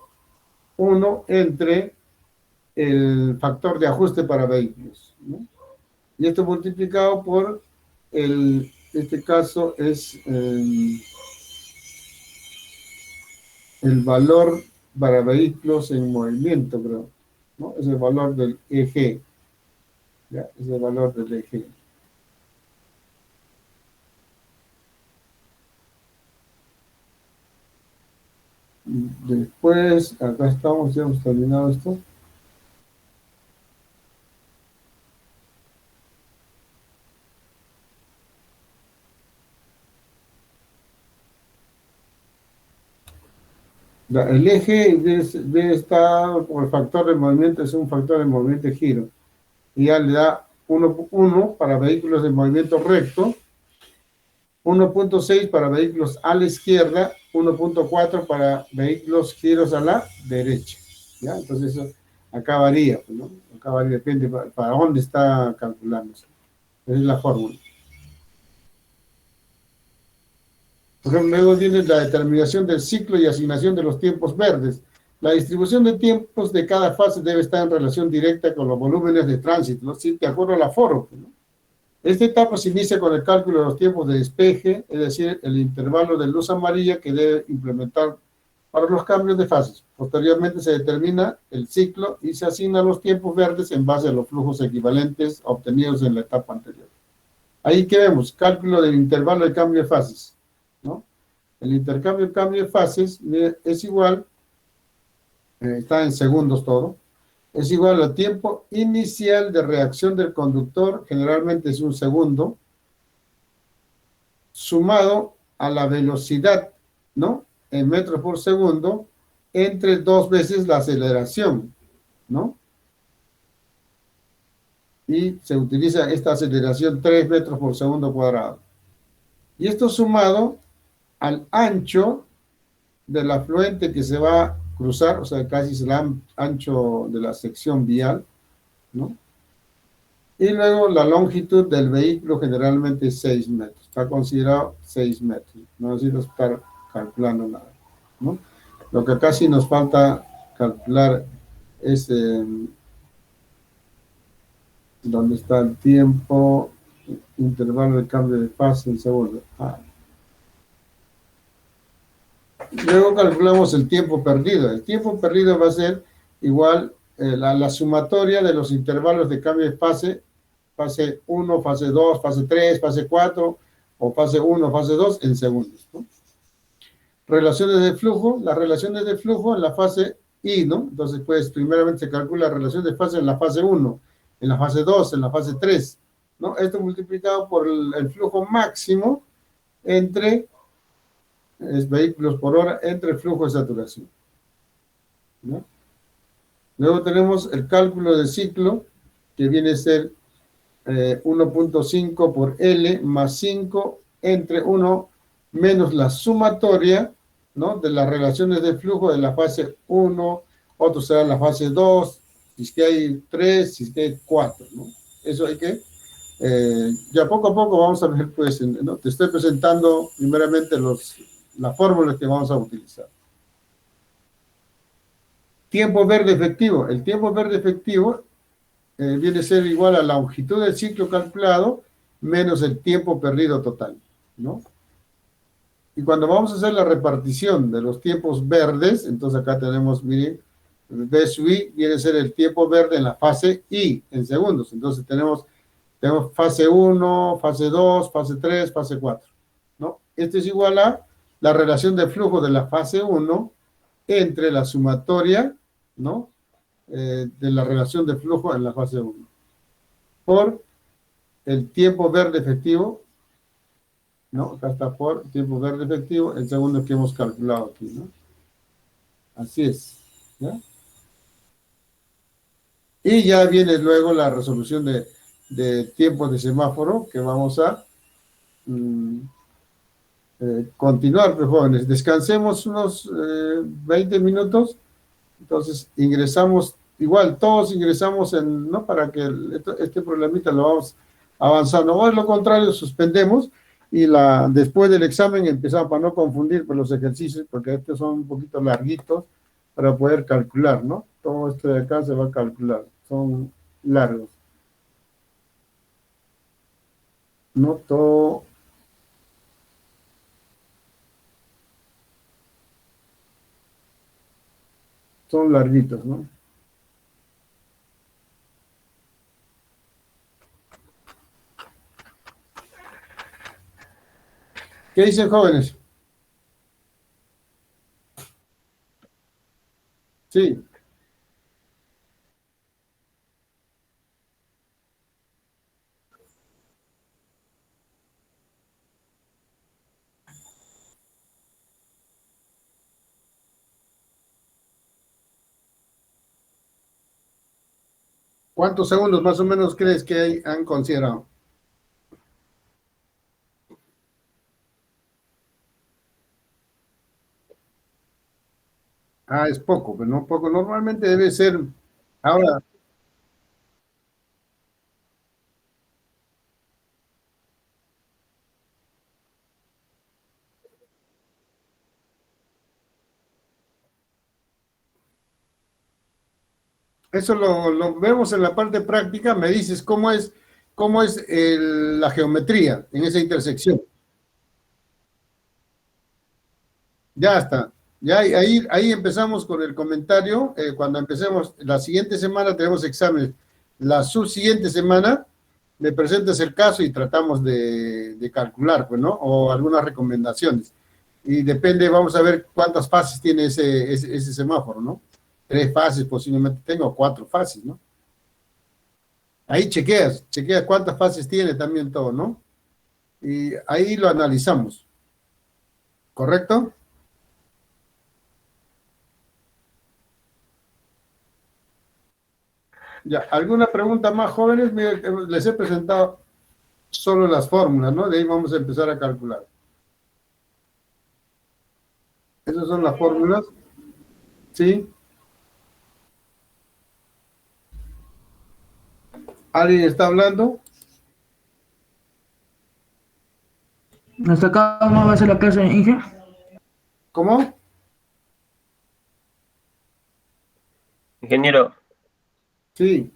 1 entre el factor de ajuste para vehículos, ¿no? Y esto multiplicado por este caso es el valor para vehículos en movimiento, creo, ¿no? Es el valor del eje, ¿ya? Es el valor del eje. Después, acá estamos, ya hemos terminado esto. El eje debe estar, por el factor de movimiento, es un factor de movimiento de giro. Y ya le da 1 para vehículos de movimiento recto, 1.6 para vehículos a la izquierda, 1.4 para vehículos giros a la derecha. ¿Ya? Entonces eso acá varía, ¿no? Acá varía, depende para dónde está calculándose. Esa es la fórmula. Por ejemplo, luego viene la determinación del ciclo y asignación de los tiempos verdes. La distribución de tiempos de cada fase debe estar en relación directa con los volúmenes de tránsito, ¿no? Sí, de acuerdo al aforo, ¿no? Esta etapa se inicia con el cálculo de los tiempos de despeje, es decir, el intervalo de luz amarilla que debe implementar para los cambios de fases. Posteriormente se determina el ciclo y se asignan los tiempos verdes en base a los flujos equivalentes obtenidos en la etapa anterior. Ahí que vemos, cálculo del intervalo de cambio de fases, ¿no? El cambio de fases es igual, está en segundos todo, es igual al tiempo inicial de reacción del conductor, generalmente es 1 segundo, sumado a la velocidad, ¿no? En metros por segundo, entre 2 veces la aceleración, ¿no? Y se utiliza esta aceleración 3 metros por segundo cuadrado. Y esto sumado al ancho del afluente que se va a cruzar, o sea, casi es el ancho de la sección vial, ¿no? Y luego la longitud del vehículo generalmente es 6 metros, está considerado 6 metros, no necesito estar calculando nada, ¿no? Lo que casi nos falta calcular es dónde está el tiempo, intervalo de cambio de fase en segundos. Luego calculamos el tiempo perdido. El tiempo perdido va a ser igual a la sumatoria de los intervalos de cambio de fase 1, fase 2, fase 3, fase 4, o fase 1, fase 2 en segundos, ¿no? Relaciones de flujo, las relaciones de flujo en la fase I, ¿no? Entonces, pues, primeramente se calcula la relación de fase en la fase 1, en la fase 2, en la fase 3, ¿no? Esto multiplicado por el flujo máximo entre vehículos por hora entre el flujo de saturación, ¿no? Luego tenemos el cálculo de ciclo, que viene a ser 1.5 por L más 5 entre 1 menos la sumatoria, ¿no? De las relaciones de flujo de la fase 1, otro será la fase 2, si es que hay 3, si es que hay 4, ¿no? Eso hay que, ya poco a poco vamos a ver, pues, ¿no? Te estoy presentando primeramente las fórmulas que vamos a utilizar. Tiempo verde efectivo. El tiempo verde efectivo viene a ser igual a la longitud del ciclo calculado menos el tiempo perdido total, ¿no? Y cuando vamos a hacer la repartición de los tiempos verdes, entonces acá tenemos, miren, V sub I viene a ser el tiempo verde en la fase I, en segundos. Entonces tenemos fase 1, fase 2, fase 3, fase 4, ¿no? Esto es igual a la relación de flujo de la fase 1 entre la sumatoria, ¿no? De la relación de flujo en la fase 1 por el tiempo verde efectivo, ¿no? Acá está por tiempo verde efectivo, el segundo que hemos calculado aquí, ¿no? Así es, ¿ya? Y ya viene luego la resolución de tiempos de semáforo que vamos a continuar, pues, jóvenes. Descansemos unos 20 minutos. Entonces ingresamos, igual todos ingresamos ¿no? Para que este problemita lo vamos avanzando. O de lo contrario, suspendemos y después del examen empezamos, para no confundir por los ejercicios, porque estos son un poquito larguitos para poder calcular, ¿no? Todo esto de acá se va a calcular, son largos. No todo. son larguitos, ¿no? ¿Qué dicen, jóvenes? Sí. ¿Cuántos segundos más o menos crees que han considerado? Ah, es poco, pero no poco. Normalmente debe ser. Ahora, eso lo vemos en la parte práctica. Me dices cómo es la geometría en esa intersección. Ya está. Ya ahí empezamos con el comentario. Cuando empecemos, la siguiente semana tenemos exámenes. La subsiguiente semana me presentas el caso y tratamos de calcular, pues, ¿no? O algunas recomendaciones. Y depende, vamos a ver cuántas fases tiene ese semáforo, ¿no? 3 fases posiblemente tenga, o 4 fases, ¿no? Ahí chequeas cuántas fases tiene también todo, ¿no? Y ahí lo analizamos. ¿Correcto? Ya, ¿alguna pregunta más, jóvenes? Les he presentado solo las fórmulas, ¿no? De ahí vamos a empezar a calcular. Esas son las fórmulas. ¿Sí? ¿Alguien está hablando? ¿Hasta acá cómo va a ser la clase, Inge? ¿Cómo? Ingeniero, Sí.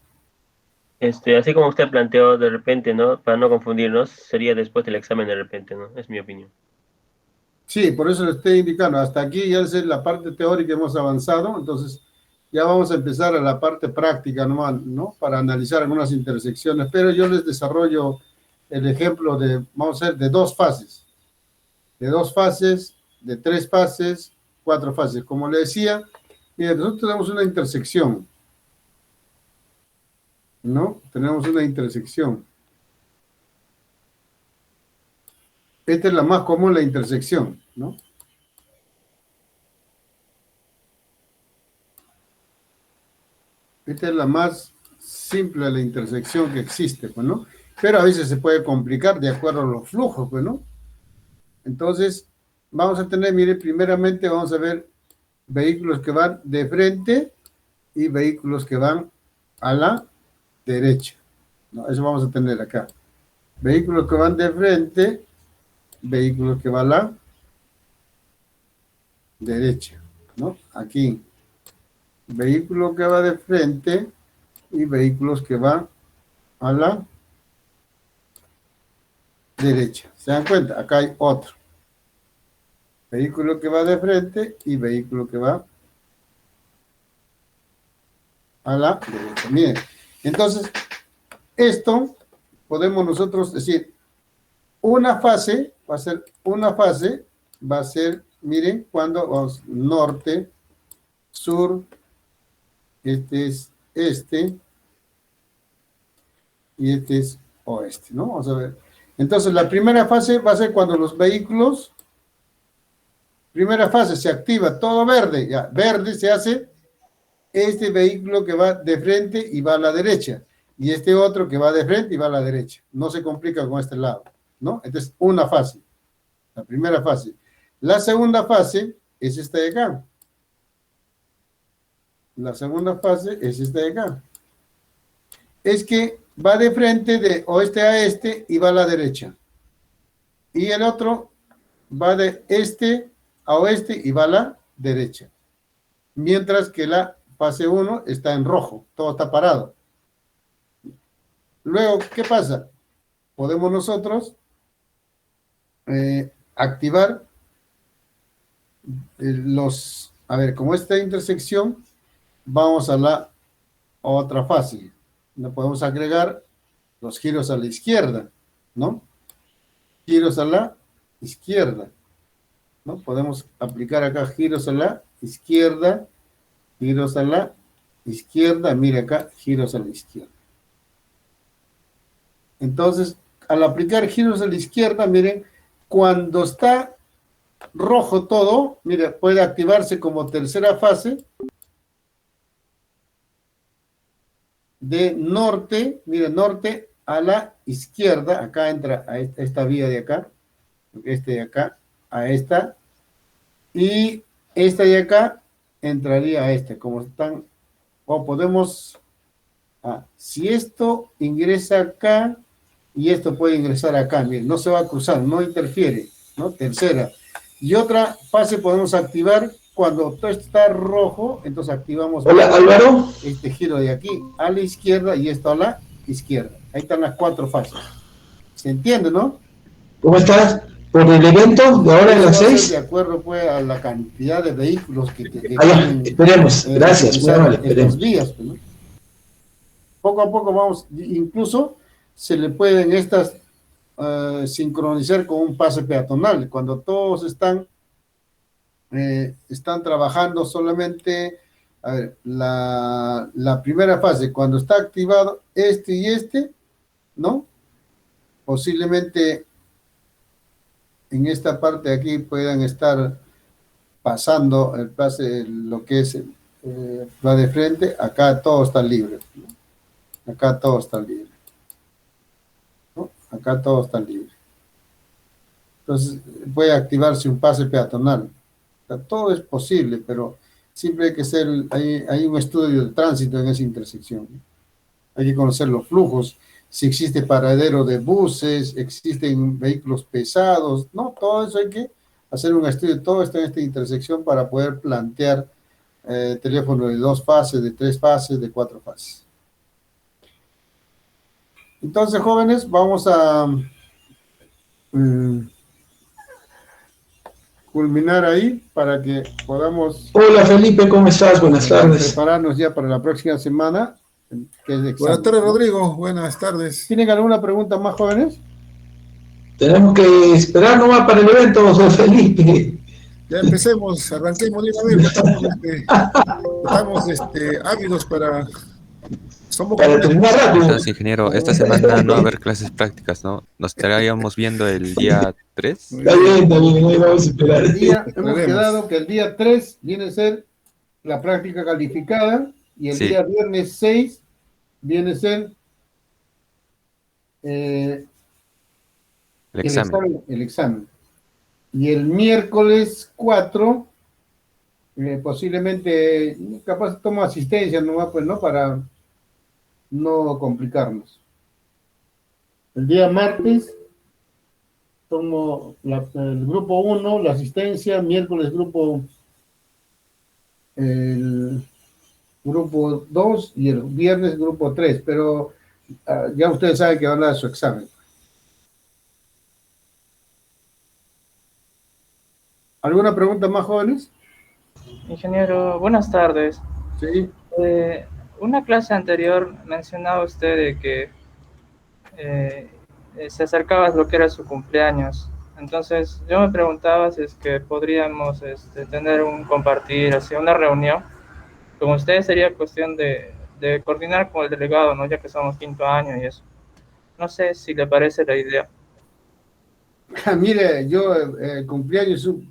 así como usted planteó de repente, ¿no? Para no confundirnos, sería después del examen de repente, ¿no? Es mi opinión. Sí, por eso le estoy indicando. Hasta aquí ya es la parte teórica, hemos avanzado, entonces ya vamos a empezar a la parte práctica, ¿no? Para analizar algunas intersecciones, pero yo les desarrollo el ejemplo vamos a hacer de 2 fases, de 3 fases, 4 fases. Como le decía, mire, nosotros tenemos una intersección, ¿no? Tenemos una intersección. Esta es la más común, la intersección, ¿no? Esta es la más simple, la intersección que existe, pues, ¿no? Pero a veces se puede complicar de acuerdo a los flujos, pues, ¿no? Entonces, vamos a tener, mire, primeramente vamos a ver vehículos que van de frente y vehículos que van a la derecha, ¿no? Eso vamos a tener acá. Vehículos que van de frente, vehículos que van a la derecha, ¿no? Aquí. Vehículo que va de frente y vehículos que van a la derecha. ¿Se dan cuenta? Acá hay otro. Vehículo que va de frente y vehículo que va a la derecha. Miren, entonces, esto podemos nosotros decir, una fase, va a ser, miren, cuando vamos norte, sur, este es este, y este es oeste, ¿no? Vamos a ver. Entonces, la primera fase va a ser cuando los vehículos, primera fase se activa todo verde, ya, verde se hace este vehículo que va de frente y va a la derecha, y este otro que va de frente y va a la derecha. No se complica con este lado, ¿no? Entonces, una fase, la primera fase. La segunda fase es esta de acá. La segunda fase es esta de acá. Es que va de frente de oeste a este y va a la derecha. Y el otro va de este a oeste y va a la derecha. Mientras que la fase 1 está en rojo, todo está parado. Luego, ¿qué pasa? Podemos nosotros activar a ver, como esta intersección vamos a la otra fase. Le podemos agregar los giros a la izquierda, ¿no? Giros a la izquierda, ¿no? Podemos aplicar acá giros a la izquierda, giros a la izquierda, mire acá, giros a la izquierda. Entonces, al aplicar giros a la izquierda, miren, cuando está rojo todo, mire, puede activarse como tercera fase de norte, mire, norte a la izquierda, acá entra a esta vía de acá, este de acá, a esta, y esta de acá entraría a este, como están, o podemos, si esto ingresa acá, y esto puede ingresar acá, miren, no se va a cruzar, no interfiere, ¿no? Tercera. Y otra fase podemos activar cuando todo está rojo, entonces activamos este giro de aquí a la izquierda y esto a la izquierda. Ahí están las 4 fases. ¿Se entiende, no? ¿Cómo estás? ¿Por el evento de ahora en las 6? De acuerdo, pues, a la cantidad de vehículos que esperemos. Gracias, muy amable, esperemos. Vías, pues, ¿no? Poco a poco vamos, incluso se le pueden estas sincronizar con un pase peatonal. Cuando todos están trabajando solamente, a ver, la primera fase, cuando está activado este y este, ¿no? Posiblemente en esta parte de aquí puedan estar pasando el pase, lo que es va de frente, acá todo está libre, ¿no? Acá todo está libre, ¿no? Acá todo está libre. Entonces puede activarse un pase peatonal. O sea, todo es posible, pero siempre hay que ser, hay un estudio de tránsito en esa intersección, ¿no? Hay que conocer los flujos, si existe paradero de buses, existen vehículos pesados, ¿no? Todo eso hay que hacer un estudio, todo está en esta intersección para poder plantear teléfono de 2 fases, de 3 fases, de 4 fases. Entonces, jóvenes, vamos a culminar ahí para que podamos... Hola Felipe, ¿cómo estás? Buenas tardes. Prepararnos ya para la próxima semana. Que es de examen. Buenas tardes, Rodrigo. Buenas tardes. ¿Tienen alguna pregunta más, jóvenes? Tenemos que esperar nomás para el evento, don Felipe. Ya empecemos, arranquemos de una vez. Estamos ávidos para... Para terminar rápido. Entonces, ingeniero, esta semana no va a haber clases prácticas, ¿no? Nos estaríamos viendo el día 3. Está bien, ahí vamos a esperar. Hemos quedado que el día 3 viene a ser la práctica calificada y el día viernes 6 viene a ser el examen. Y el miércoles 4 posiblemente, capaz tomo asistencia nomás, pues, ¿no? Para no complicarnos. El día martes tomo el grupo 1, la asistencia, miércoles el grupo 2 y el viernes grupo 3, pero ya ustedes saben que van a dar su examen. ¿Alguna pregunta más, jóvenes? Ingeniero, buenas tardes. Sí. Una clase anterior mencionaba usted de que se acercaba lo que era su cumpleaños. Entonces, yo me preguntaba si es que podríamos tener un compartir, así, una reunión. Con ustedes sería cuestión de coordinar con el delegado, ¿no? Ya que somos 5º año y eso. No sé si le parece la idea. Mire, yo cumpleaños, su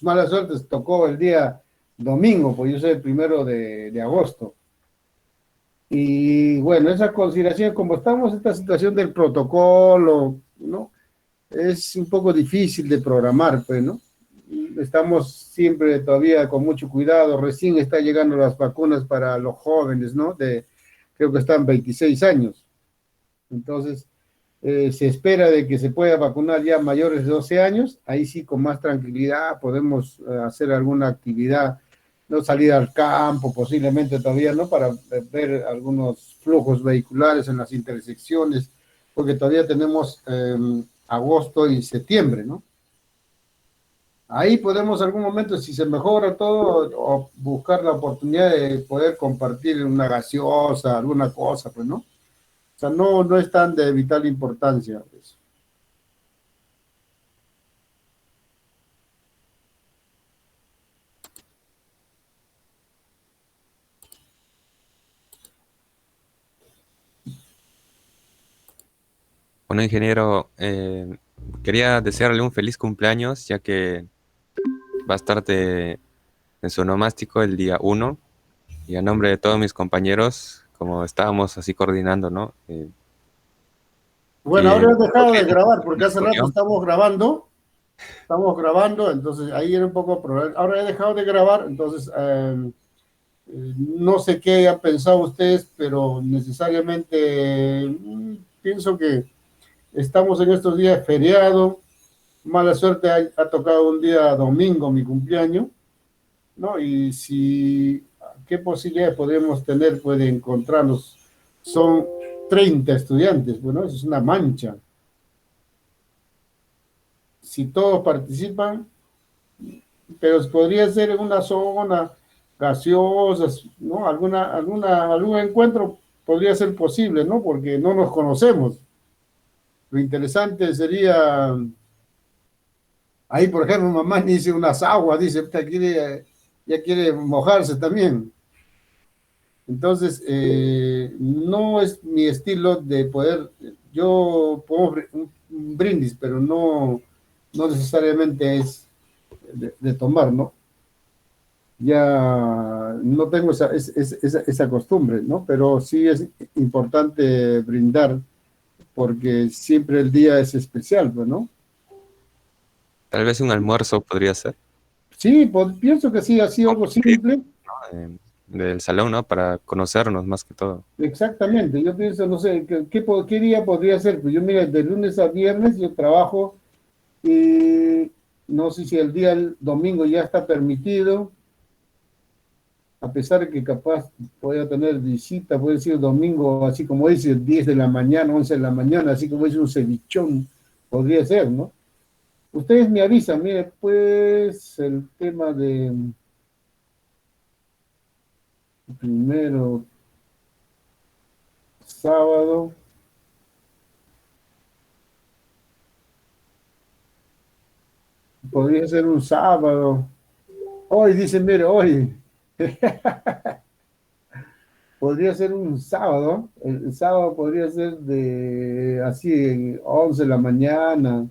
mala suerte tocó el día domingo, pues yo soy el 1 de agosto. Y bueno, esas consideraciones, como estamos en esta situación del protocolo, ¿no? Es un poco difícil de programar, pues, ¿no? Estamos siempre todavía con mucho cuidado, recién están llegando las vacunas para los jóvenes, ¿no? Creo que están 26 años. Entonces, se espera de que se pueda vacunar ya mayores de 12 años, ahí sí con más tranquilidad podemos hacer alguna actividad, no salir al campo posiblemente todavía, ¿no? Para ver algunos flujos vehiculares en las intersecciones, porque todavía tenemos agosto y septiembre, ¿no? Ahí podemos algún momento, si se mejora todo, o buscar la oportunidad de poder compartir una gaseosa, alguna cosa, pues, ¿no? O sea, no es tan de vital importancia eso. Bueno, ingeniero, quería desearle un feliz cumpleaños, ya que va a estar en su onomástico el día 1, y a nombre de todos mis compañeros, como estábamos así coordinando, ¿no? Bueno, ahora he dejado de porque- grabar, porque hace rato estamos grabando, entonces ahí era un poco problema. Ahora he dejado de grabar, entonces no sé qué han pensado ustedes, pero necesariamente pienso que estamos en estos días feriado, mala suerte ha tocado un día domingo mi cumpleaños, ¿no? Y si, ¿qué posibilidades podemos tener pues, de encontrarnos? Son 30 estudiantes, bueno, eso es una mancha. Si todos participan, pero podría ser en una zona gaseosa, ¿no? Algún encuentro podría ser posible, ¿no? Porque no nos conocemos. Lo interesante sería, ahí por ejemplo, mamá dice unas aguas, dice, ya quiere mojarse también. Entonces, no es mi estilo de poder, yo pongo un brindis, pero no necesariamente es de tomar, ¿no? Ya no tengo esa costumbre, ¿no? Pero sí es importante brindar porque siempre el día es especial, pues, ¿no? Tal vez un almuerzo podría ser. Sí, pienso que sí, así algo simple. ¿No? Del salón, ¿no? Para conocernos más que todo. Exactamente, yo pienso, no sé, ¿qué día podría ser? Pues yo, mira, de lunes a viernes yo trabajo y no sé si el domingo ya está permitido, a pesar de que capaz pueda tener visita, puede ser domingo, así como dice, 10 de la mañana, 11 de la mañana, así como dice un cevichón, podría ser, ¿no? Ustedes me avisan, mire, pues el tema de primero sábado. Podría ser un sábado. Hoy, dicen, mire, hoy. Podría ser un sábado. El sábado podría ser de así, 11 de la mañana,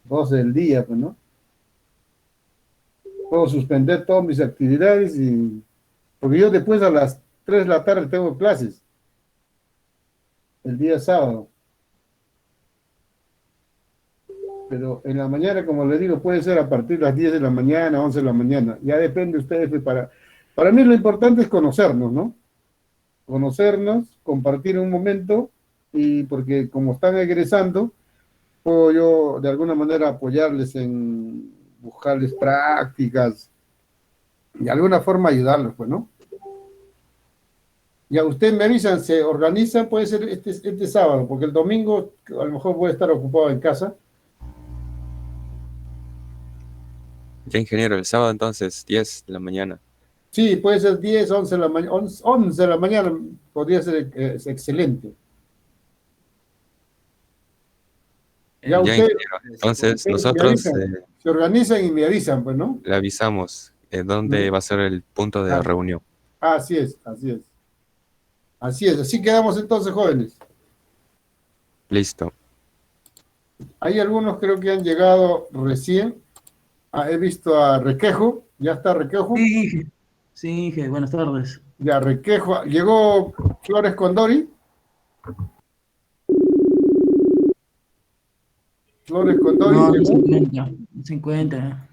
12 del día, pues, ¿no? Puedo suspender todas mis actividades porque yo después a las 3 de la tarde tengo clases. El día sábado. Pero en la mañana, como le digo, puede ser a partir de las 10 de la mañana, 11 de la mañana. Ya depende de ustedes. Pues, para mí lo importante es conocernos, ¿no? Conocernos, compartir un momento, y porque como están egresando, puedo yo de alguna manera apoyarles en buscarles prácticas, de alguna forma ayudarlos, pues, ¿no? Ya ustedes me avisan, se organiza, puede ser este sábado, porque el domingo a lo mejor voy a estar ocupado en casa. Ya, ingeniero, el sábado entonces, 10 de la mañana. Sí, puede ser 10, 11 de la mañana, 11 de la mañana podría ser excelente. Ya ustedes, ingeniero, entonces nosotros se organizan y me avisan, pues, ¿no? le avisamos dónde va a ser el punto de reunión. Así es. Así quedamos entonces, jóvenes. Listo. Hay algunos creo que han llegado recién. He visto a Requejo. ¿Ya está Requejo? Sí, buenas tardes. Ya, Requejo. ¿Llegó Flores Condori? Flores Condori. No, ¿llegó? no se encuentra.